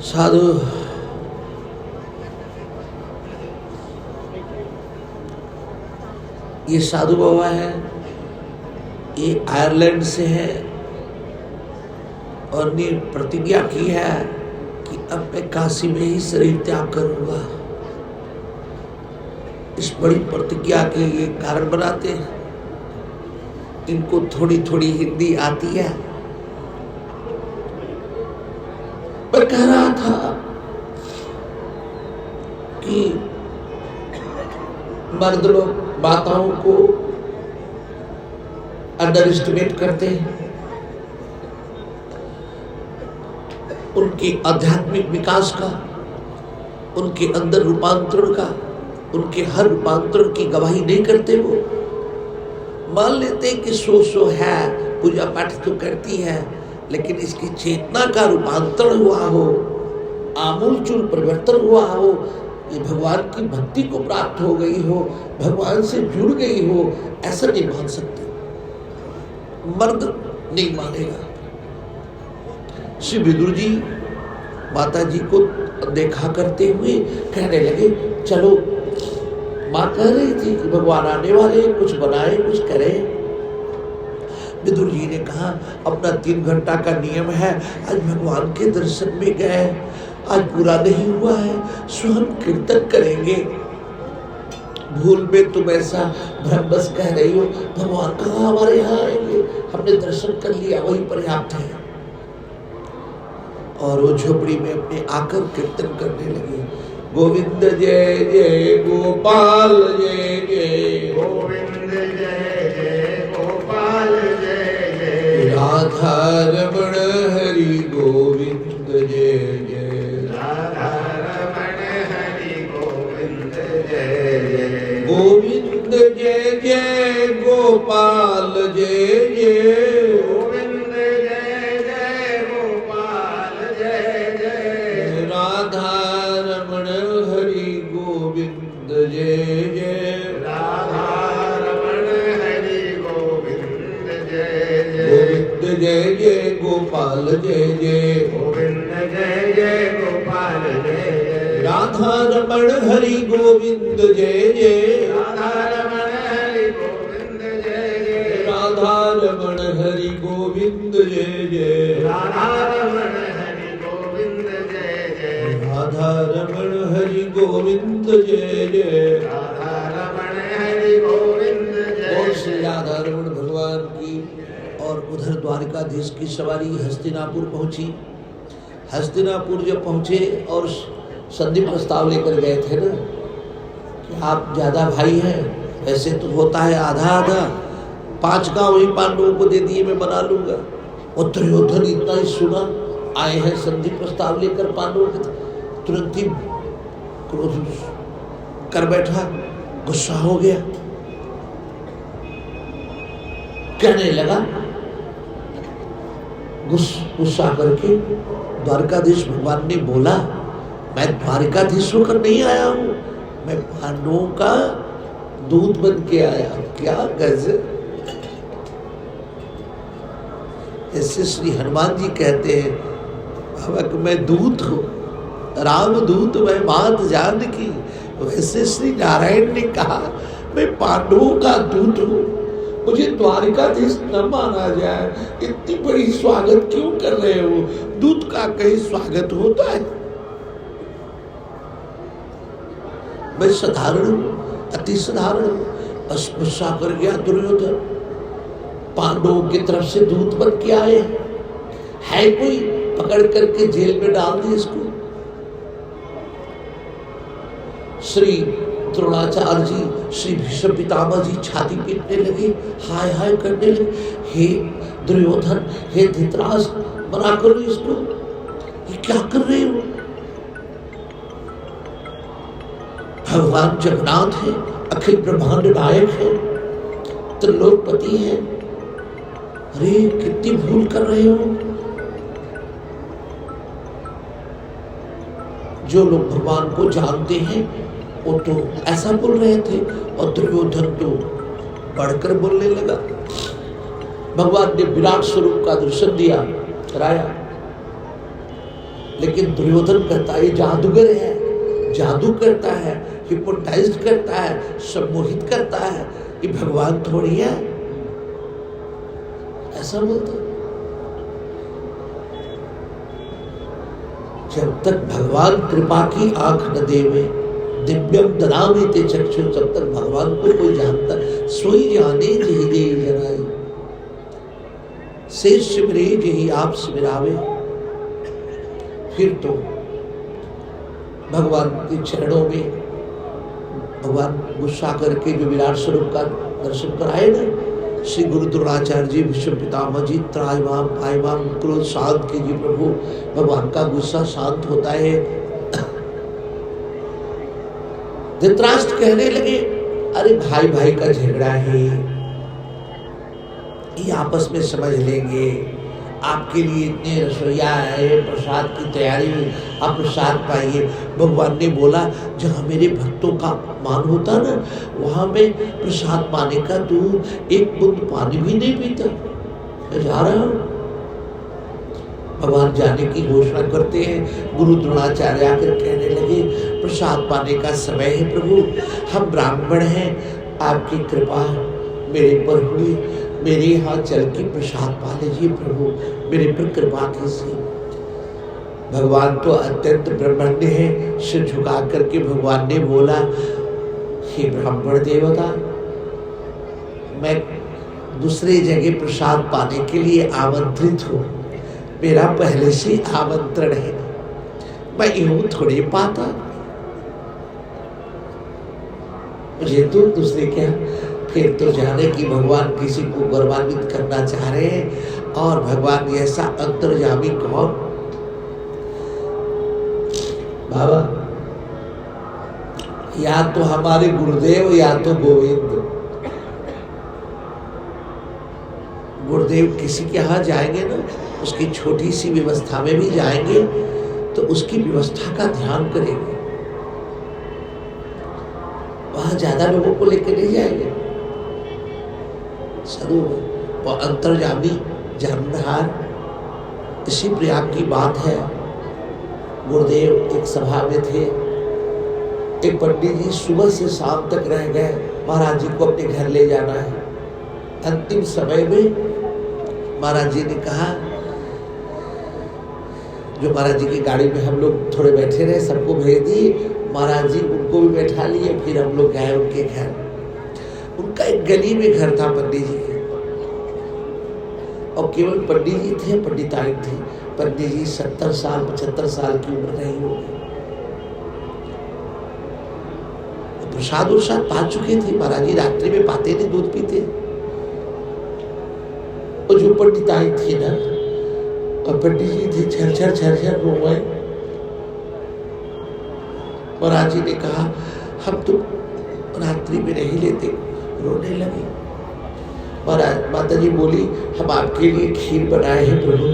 साधु ये साधु बाबा है, ये आयरलैंड से है और ने प्रतिज्ञा की है कि अब मैं काशी में ही शरीर त्याग करूंगा। इस बड़ी प्रतिज्ञा के ये कारण बनाते हैं। इनको थोड़ी थोड़ी हिंदी आती है। मैं कह रहा था कि मर्द लोग माताओं को अंडर एस्टिमेट करते हैं, उनके आध्यात्मिक विकास का, उनके अंदर रूपांतरण का, उनके हर रूपांतरण की गवाही नहीं करते। वो मान लेते हैं कि सो है, पूजा पाठ तो करती है, लेकिन इसकी चेतना का रूपांतरण हुआ हो, आमूलचूल परिवर्तन हुआ हो, ये भगवान की भक्ति को प्राप्त हो गई हो, भगवान से जुड़ गई हो, ऐसा नहीं मान सकते। मर्द नहीं मानेगा। श्री विदुर जी माता जी को देखा करते हुए कहने लगे, चलो, माँ कह रही थी कि भगवान आने वाले, कुछ बनाए, कुछ करें। विदुर जी ने कहा, अपना 3 घंटा का नियम है, आज भगवान के दर्शन में गए, आज पूरा नहीं हुआ है, सो हम कीर्तन करेंगे। भूल में तुम ऐसा भ्रमबस कह रही हो, भगवान कहाँ हमारे यहाँ आएंगे, हमने दर्शन कर लिया, वही पर्याप्त है। और वो झोपड़ी में अपने आकर कीर्तन करने लगे, गोविंद जय जय गोपाल जय जय, गोविंद जय जय गोपाल जय जय, राधा रमण हरि गोविंद गोविंद जय जय गोपाल जय जय गोविंद जय जय गोपाल जय जय राधा रमण हरि गोविंद जय जय राधा रमण हरि गोविंद जय जय गोविंद जय जय गोपाल जय जय गोविंद जय जय गोपाल जय जय राधा रमण हरि गोविंद जय जय राधा रमण हरि गोविंद जय जय राधा रमण हरि गोविंद जय जय राधा रमण हरि गोविंद जय जय राधा रमण हरि गोविंद जय जय राधा रमण हरि गोविंद जय और श्री राधा रमण भगवान की। और उधर द्वारिकाधीश की सवारी हस्तिनापुर पहुंची। हस्तिनापुर जब पहुंचे और संधि प्रस्ताव लेकर गए थे ना कि आप ज्यादा भाई हैं, ऐसे तो होता है आधा आधा, 5 गांव वही पांडवों को दे दिए, मैं बना लूंगा। और दुर्योधन इतना ही सुना, आए हैं संधि प्रस्ताव लेकर पांडवों के, तुरंत ही क्रोध कर बैठा, गुस्सा हो गया, कहने लगा गुस्सा करके। द्वारकाधीश भगवान ने बोला, मैं द्वारकाधीश होकर नहीं आया हूं, मैं पांडवों का दूत बन के आया। क्या गजब! ऐसे श्री हनुमान जी कहते हैं बाबा कि मैं दूत हूं, राम दूत मैं बात जान की। वैसे श्री नारायण ने कहा मैं पांडवों का दूत हूं, मुझे द्वारिकाधीश न माना जाए। इतनी बड़ी स्वागत क्यों कर रहे हो? दूत का कहीं स्वागत होता है? मैं साधारण हूं, अति साधारण हूं। गुस्सा कर गया दुर्योधन, पांडवों की तरफ से दूत बन के आए है कोई, पकड़ करके जेल में डाल दिए इसको। श्री द्रोणाचार्य जी, श्री भीष्म पितामह जी छाती पीटने लगे, हाय हाय करने लगे, हे दुर्योधन, हे धृतराष्ट्र, मना करो इसको, ये क्या कर रहे हो? भगवान जगन्नाथ है, अखिल ब्रह्मांड नायक है, त्रिलोकपति है, अरे कितनी भूल कर रहे हो। जो लोग भगवान को जानते हैं वो तो ऐसा बोल रहे थे, और दुर्योधन तो बढ़कर बोलने लगा। भगवान ने विराट स्वरूप का दर्शन दिया, कराया, लेकिन दुर्योधन कहता है ये जादूगर है, जादू करता है, हिप्नोटाइज करता है, सम्मोहित करता है, ये भगवान थोड़ी है, ऐसा बोलता। जब तक भगवान कृपा की आंख न देवे, दिव्यम ददामि ते चक्षु, जब तक भगवान को कोई जानता, सोई जाने जही दे जनाई, से सिमरे जही आप सिमरावे। फिर तो भगवान के चरणों में भगवान गुस्सा करके जो विराट स्वरूप का दर्शन कराए ना, श्री गुरु द्रोणाचार्य जी, भीष्म पितामह जी, त्राहिमाम पाहिमाम, क्रोध शांत कीजिए प्रभु। भगवान का गुस्सा शांत होता है। धृतराष्ट्र कहने लगे, अरे भाई भाई का झगड़ा है, ये आपस में समझ लेंगे, आपके लिए इतने रसोइया है, प्रसाद की तैयारी, आप प्रसाद पाइए। भगवान ने बोला जहाँ मेरे भक्तों का मान होता ना, वहाँ मैं प्रसाद पाने का दूध एक बूंद पानी भी नहीं पीता, मैं जा रहा हूँ। भगवान जाने की घोषणा करते हैं। गुरु द्रोणाचार्य आकर कहने लगे, प्रसाद पाने का समय है प्रभु, हम ब्राह्मण हैं, आपकी कृपा मेरे पर हुई, मेरे यहाँ चल के प्रसाद पा लीजिए प्रभु, मेरे पर कृपा कीजिए। भगवान तो अत्यंत ब्रह्मण्य है। सिर झुका करके भगवान ने बोला, हे ब्राह्मण देवता, मैं दूसरी जगह प्रसाद पाने के लिए आमंत्रित हूँ, मेरा पहले से आमंत्रण है, मैं यूं थोड़ी पाता, मुझे तो दूसरे क्या। फिर तो जाने कि भगवान किसी को गौरवान्वित करना चाह रहे हैं, और भगवान ऐसा अंतर्यामी कौन। बाबा या तो हमारे गुरुदेव या तो गोविंद। गुरुदेव किसी के यहाँ जाएंगे ना, उसकी छोटी सी व्यवस्था में भी जाएंगे तो उसकी व्यवस्था का ध्यान करेंगे, वहां ज्यादा लोगों को लेकर नहीं जाएंगे। सदु वो अंतर्यामी जानहार। इसी प्रयाग की बात है, गुरुदेव एक सभा में थे, एक पंडित जी सुबह से शाम तक रह गए, महाराज जी को अपने घर ले जाना है। अंतिम समय में महाराज जी ने कहा, जो महाराज जी की गाड़ी में हम लोग थोड़े बैठे रहे, सबको भेज दिए, महाराज जी उनको भी बैठा लिए, फिर हम लोग गए उनके घर। उनका एक गली में घर था पंडित जी के, और केवल पंडित जी थे, पंडिताई थी। पंडित जी 70 साल 75 साल की उम्र नहीं होगी। प्रसाद उर्साद पा चुके थे, महाराज जी रात्रि में पाते नहीं, दूध पीते। और जो पंडिताई थी ना, और पंडित जी थे, झरझर झरझर रो गए। महाराज जी ने कहा, हम तो रात्रि में नहीं लेते, रोने लगे। महाराज माता जी बोली, हम आपके लिए खीर बनाए हैं प्रभु।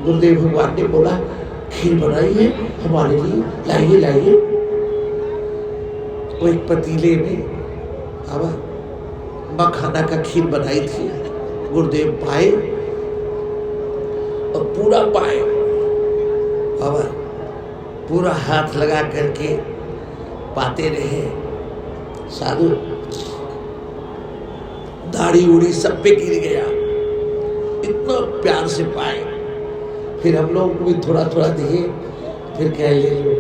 गुरुदेव भगवान ने बोला, खीर बनाई है हमारे लिए, लाइए लाइए। वो एक पतीले में मखाना का खीर बनाई थी। गुरुदेव पाए और पूरा पाए, पूरा हाथ लगा करके पाते रहे। साधु दाढ़ी उड़ी सब पे गिर गया, इतना प्यार से पाए। फिर हम लोग को भी थोड़ा थोड़ा दिए, फिर कह ले लो।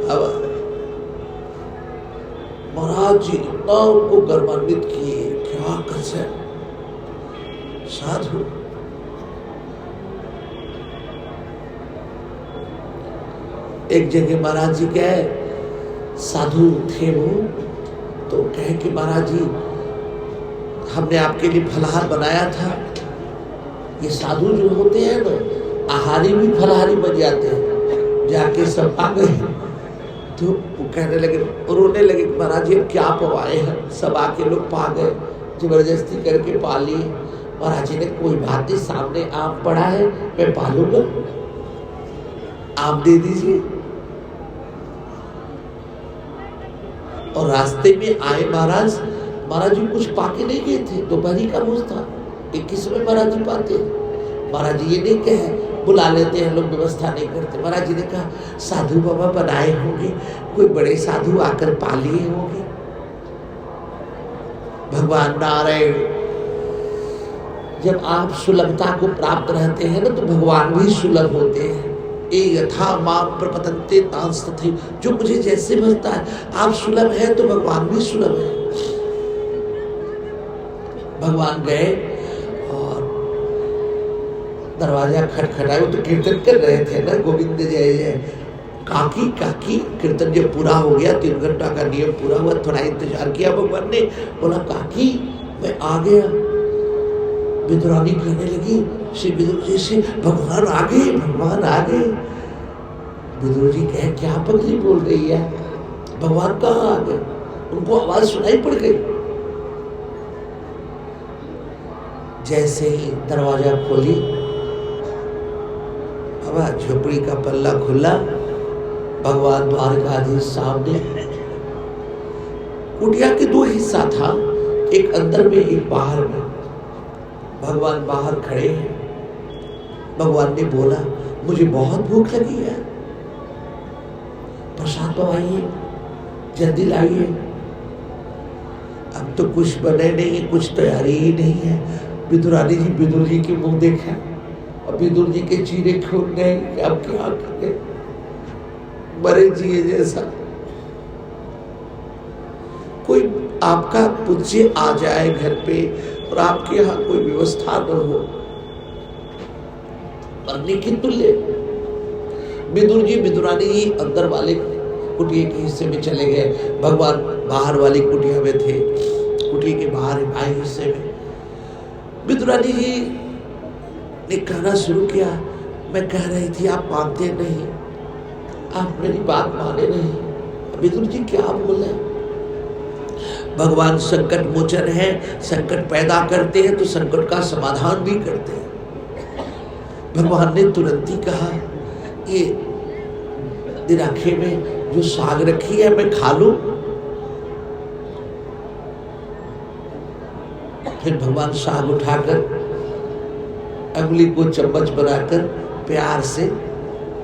अब महाराज जी इतना उनको गर्वान्वित किए, क्या कसम। साधु एक जगह महाराज जी गए, साधु थे वो, तो कहे कि महाराज जी हमने आपके लिए फलाहार बनाया था। ये साधु जो होते हैं ना, आहारी भी फलाहारी बन जाते हैं। जाके सब आ गए, तो वो कहने लगे, रोने लगे, महाराज जी क्या पवाए हैं। सब आके लोग पा गए, जबरदस्ती करके पा लिए। महाराज जी ने, कोई बात नहीं, सामने आम पड़ा है, मैं पालूंगा, आम दे दीजिए। और रास्ते में आए महाराज, महाराज जी कुछ पाके नहीं गए थे, दोपहरी का रोज था, 21 में महाराज जी पाते। महाराज जी ये नहीं कहे बुला लेते हैं लोग, व्यवस्था नहीं करते। महाराज जी ने कहा, साधु बाबा बनाए होंगे, कोई बड़े साधु आकर पा लिए होंगे। भगवान नारायण, जब आप सुलभता को प्राप्त रहते हैं ना, तो भगवान भी सुलभ होते हैं। ए यथा माम प्रपतन्ते तांस्तथे, जो मुझे जैसे भजता है, आप सुलभ है तो भगवान भी सुलभ है। भगवान गए और दरवाजा खटखटाया। वो तो कीर्तन कर रहे थे ना, गोविंद जय जय काकी काकी। कीर्तन जब पूरा हो गया, 3 घंटा का नियम पूरा हुआ, थोड़ा इंतजार किया भगवान ने। बोला, काकी मैं आ गया। विदुरानी कहने लगी, श्री विदुर जी से, भगवान आ गए, भगवान आ गए। विदुर जी कहे, क्या पगली बोल रही है, भगवान कहाँ आ गए। उनको आवाज सुनाई पड़ गई। जैसे ही दरवाजा खोली, अब झोपड़ी का पल्ला खुला, भगवान द्वारकाधीश सामने। कुटिया के 2 हिस्सा था, एक अंदर में एक बाहर में। भगवान बाहर खड़े हैं। भगवान ने बोला, मुझे बहुत भूख लगी है, प्रसाद पवाइए, जल्दी लाइए। अब तो कुछ बने नहीं, कुछ तैयारी ही नहीं है। विदुरानी जी विदुर जी के मुंह देखा, और विदुर जी के चीरे खून गए, अब क्या करें, मरे जिए जैसा। कोई आपका पूज्य आ जाए घर पे और आपके यहाँ कोई व्यवस्था न हो, मरने की तुल्य। विदुर जी विदुरानी जी अंदर वाले कुटिया के हिस्से में चले गए, भगवान बाहर वाली कुटिया में थे, कुटिया के बाहर बाएं हिस्से में। विदुरानी जी ने कहना शुरू किया, मैं कह रही थी आप मानते नहीं, आप मेरी बात माने नहीं। विदुर जी क्या बोले? भगवान संकट मोचन है, संकट पैदा करते हैं तो संकट का समाधान भी करते हैं। भगवान ने तुरंत ही कहा, ये दिराखे में जो साग रखी है मैं खा लूं? फिर भगवान साग उठाकर अंगुली को चम्मच बनाकर प्यार से,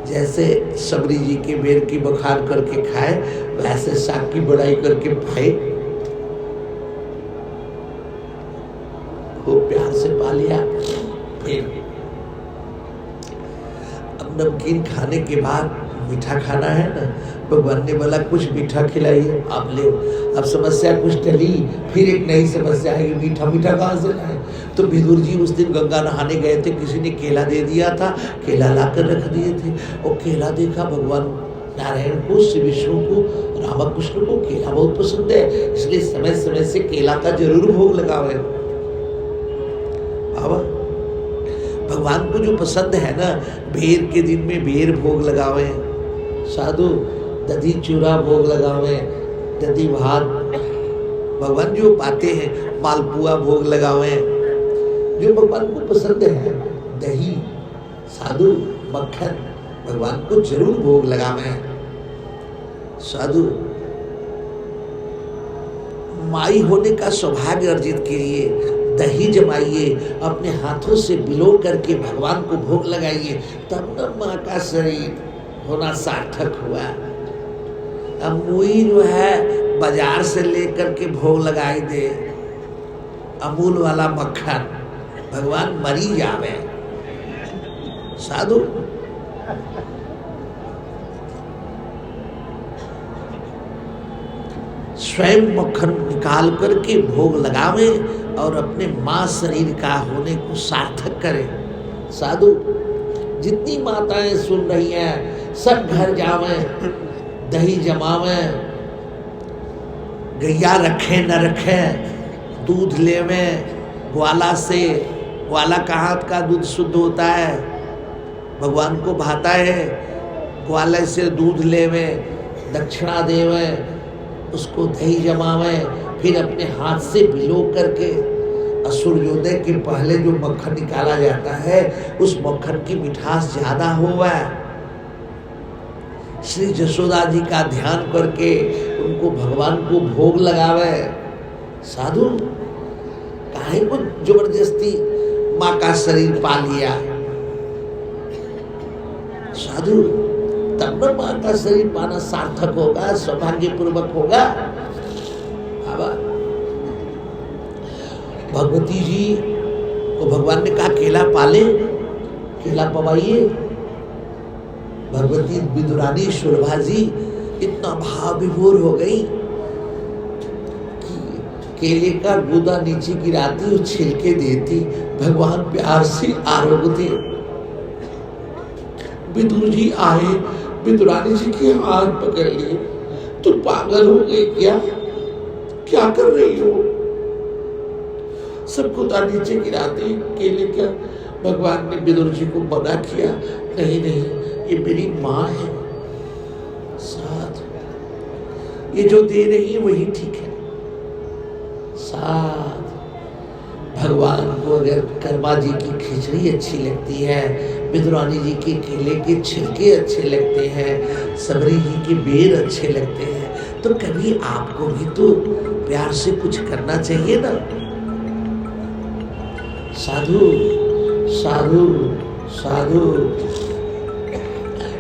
जैसे सबरी जी के बेर की बखार करके खाए वैसे साग की बड़ाई करके खाए, खूब प्यार से पा लिया। फिर अब नमकीन खाने के बाद मीठा खाना है ना, भगवान ने बोला कुछ मीठा खिलाइए, आप ले। अब समस्या कुछ टली, फिर एक नई समस्या है, मीठा मीठा कहाँ से लाए? तो विदुर जी उस दिन गंगा नहाने गए थे, किसी ने केला दे दिया था, केला लाकर रख दिए थे। और केला देखा भगवान नारायण को, श्री विष्णु को, रामकृष्ण को केला बहुत पसंद है, इसलिए समय समय से केला का जरूर भोग लगावे। बाबा भगवान को जो पसंद है ना, बेर के दिन में बेर भोग लगावे, साधु दधी चूरा भोग लगावे, दधी भात भगवान जो पाते हैं, मालपुआ भोग लगावे, जो भगवान को पसंद है, दही साधु मक्खन भगवान को जरूर भोग लगावे। साधु माई होने का सौभाग्य अर्जित कीजिए, दही जमाइए, अपने हाथों से बिलो करके भगवान को भोग लगाइए, तब न माँ का शरीर होना सार्थक हुआ। अब मुई जो है बाजार से लेकर के भोग लगाई दे अमूल वाला मक्खन, भगवान मरी जावे। साधु स्वयं मक्खन निकाल करके भोग लगावे और अपने माँ शरीर का होने को सार्थक करें। साधु जितनी माताएं सुन रही हैं सब घर जावें, दही जमावें, गैया रखे न रखे, दूध लेवें ग्वाला से। ग्वाला कहाँ का दूध शुद्ध होता है, भगवान को भाता है। ग्वाले से दूध लेवें, दक्षिणा देवें, उसको दही जमावें, फिर अपने हाथ से भिगो करके सूर्योदय के पहले जो मक्खन निकाला जाता है उस मक्खन की मिठास ज्यादा हुआ। श्री जसोदा जी का ध्यान करके उनको भगवान को भोग लगावे। साधु काहे को जबरदस्ती माँ का शरीर पा लिया? साधु तब न माँ का शरीर पाना सार्थक होगा, सौभाग्यपूर्वक होगा। भगवती जी को भगवान ने कहा केला पाले, केला पवाइए। भगवती विदुरानी शोभा जी इतना भाव विभोर हो गई कि केले का गूदा नीचे गिराती और छिलके देती, भगवान प्यार से आरोग्य। विदुर जी आए, विदुरानी जी के हाथ पकड़ लिए, तुम पागल हो गई क्या? क्या कर रही हो? सबको नीचे गिराती केले का। भगवान ने विदुर जी को मना किया, नहीं नहीं ये मेरी माँ है, साथ ये जो दे रही है वही ठीक है। साथ भगवान को अगर कर्मा जी की खिचड़ी अच्छी लगती है, विदुरानी जी के केले के छिलके अच्छे लगते हैं, सबरी जी के बेर अच्छे लगते हैं, तो कभी आपको भी तो प्यार से कुछ करना चाहिए ना। साधु साधु साधु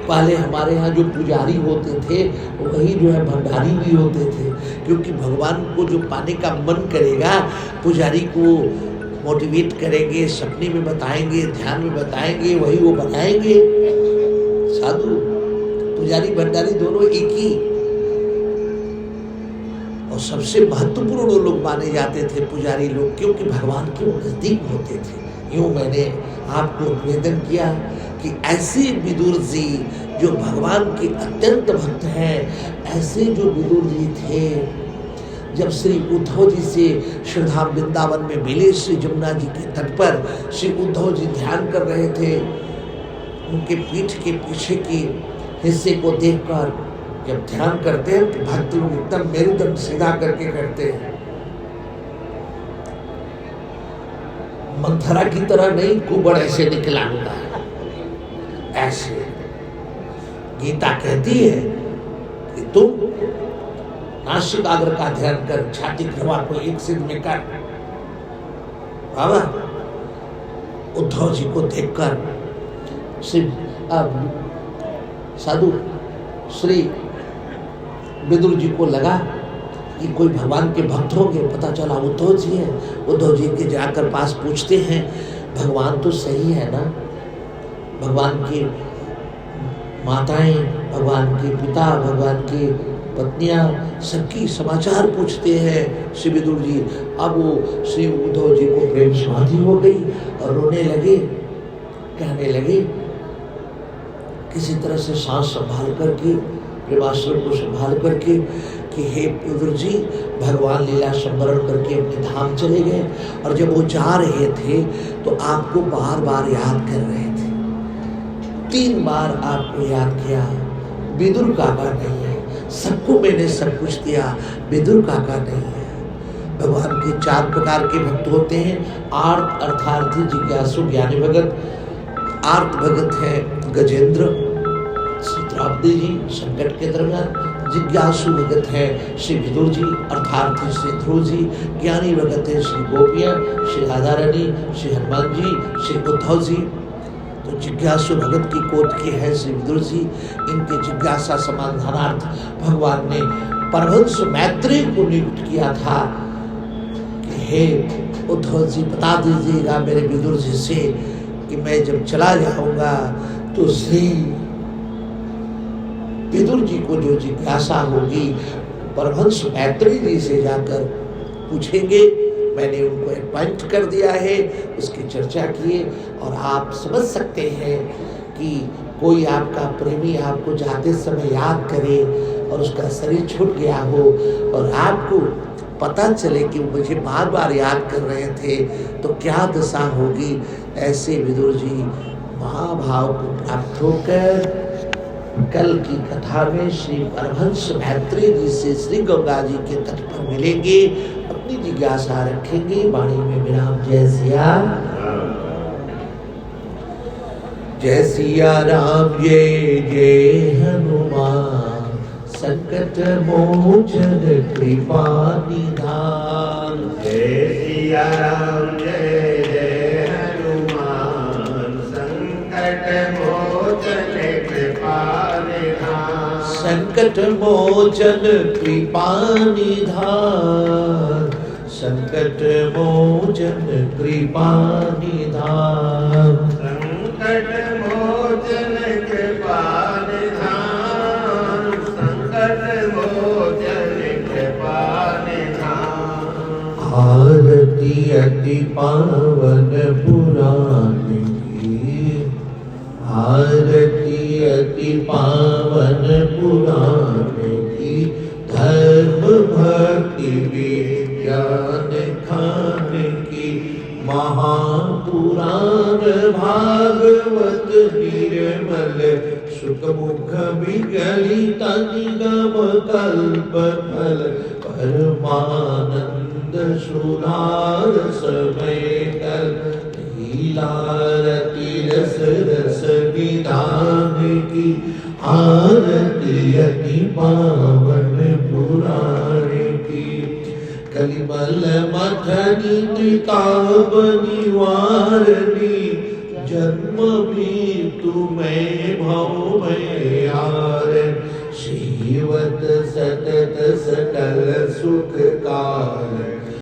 पहले हमारे यहाँ जो पुजारी होते थे वही जो है भंडारी भी होते थे, क्योंकि भगवान को जो पाने का मन करेगा पुजारी को मोटिवेट करेंगे, सपने में बताएंगे, ध्यान में बताएंगे, वही वो बनाएंगे। साधु पुजारी भंडारी दोनों एक ही, और सबसे महत्वपूर्ण लोग माने जाते थे पुजारी लोग, क्योंकि भगवान के नजदीक होते थे। यूँ मैंने आपको निवेदन किया कि ऐसे विदुर जी जो भगवान के अत्यंत भक्त हैं, ऐसे जो विदुर जी थे, जब श्री उद्धव जी से श्रीधाम वृंदावन में मिले, श्री जमुना जी के तट पर श्री उद्धव जी ध्यान कर रहे थे, उनके पीठ के पीछे की हिस्से को देखकर जब ध्यान करते हैं तो भक्त लोग एकदम मेरुदंड सीधा करके करते हैं। मंथरा की तरह नहीं, कुबड़ ऐसे निकला होता है, ऐसे। गीता कहती है कि तुम नासिकाग्र का ध्यान कर, छाती प्रभा को एक सिर में कर। बाबा उद्धव जी को देखकर साधु श्री विदुर जी को लगा कि कोई भगवान के भक्त होंगे। पता चला उद्धव जी हैं। उद्धव जी के जाकर पास पूछते हैं, भगवान तो सही है ना? भगवान की माताएं, भगवान के पिता, भगवान की पत्नियां, सबकी समाचार पूछते हैं श्री विदुर जी। अब वो श्री उद्धव जी को प्रेम समाधि हो गई और रोने लगे, कहने लगे किसी तरह से सांस संभाल करके, प्रेमाश्रम को संभाल करके कि हे विदुर जी, भगवान लीला संवरण करके अपने धाम चले गए और जब वो जा रहे थे तो आपको बार बार याद कर रहे थे। 3 बार आपको याद किया, विदुर काका नहीं है। सबको मैंने सब कुछ दिया, विदुर काका नहीं है। भगवान के 4 प्रकार के भक्त होते हैं, आर्त, अर्थार्थी, जिज्ञासु, ज्ञानी भगत। आर्त भगत है गजेंद्र द्रौपदी जी संकट के दरमियान, जिज्ञासु भगत है श्री विदुर जी, अर्थार्थी श्री ध्रुव जी, ज्ञानी भगत है श्री गोपियाँ, श्री राधा रानी, श्री हनुमान जी, श्री उद्धव जी। तो जिज्ञासु भगत की कोट के हैं श्री विदुर जी। इनके जिज्ञासा समाधानार्थ भगवान ने परमहंस मैत्रेय को नियुक्त किया था कि हे उद्धव जी, बता दीजिएगा मेरे विदुर जी से कि मैं जब चला जाऊंगा तो श्री विदुर जी को जो जिज्ञासा होगी परमहंस मैत्रेय जी से जाकर पूछेंगे। मैंने उनको अपॉइंट कर दिया है, उसकी चर्चा किए। और आप समझ सकते हैं कि कोई आपका प्रेमी आपको जाते समय याद करे और उसका शरीर छूट गया हो और आपको पता चले कि वो मुझे बार बार याद कर रहे थे तो क्या दशा होगी। ऐसे विदुर जी महाभाव को प्राप्त होकर कल की कथा में श्री परमहंस मैत्रेय जी से श्री गंगा जी के तट पर मिलेंगे, अपनी जिज्ञासा रखेंगे। वाणी में विराम। जय सिया जय सिया राम, जय जय हनुमान, संकट मोचन कृपा निधान। जय सिया राम, जय जय हनुमान, संकट मोचन कृपा निधान। संकट मोचन कृपा निधान, संकट मोचन कृपा निधान। संकट मोचन कृपा निधान, संकट मोचन कृपा निधान। आरती अति पावन पुराण की, आरती अति पावन पुराण की, धर्म भक्ति विज्ञान खान की। महापुराण भागवत निर्मल, सुखमुख विगलित निगम कल्प फल। परमानंद सुधार समेत, लीलारती रस रस विधान की। आरती अति पावन पुराण की। कलिमल मथनी त्रिताप निवारणी, जन्म मृत्यु में भव में हारण। श्रीवत सतत सकल सुख काल,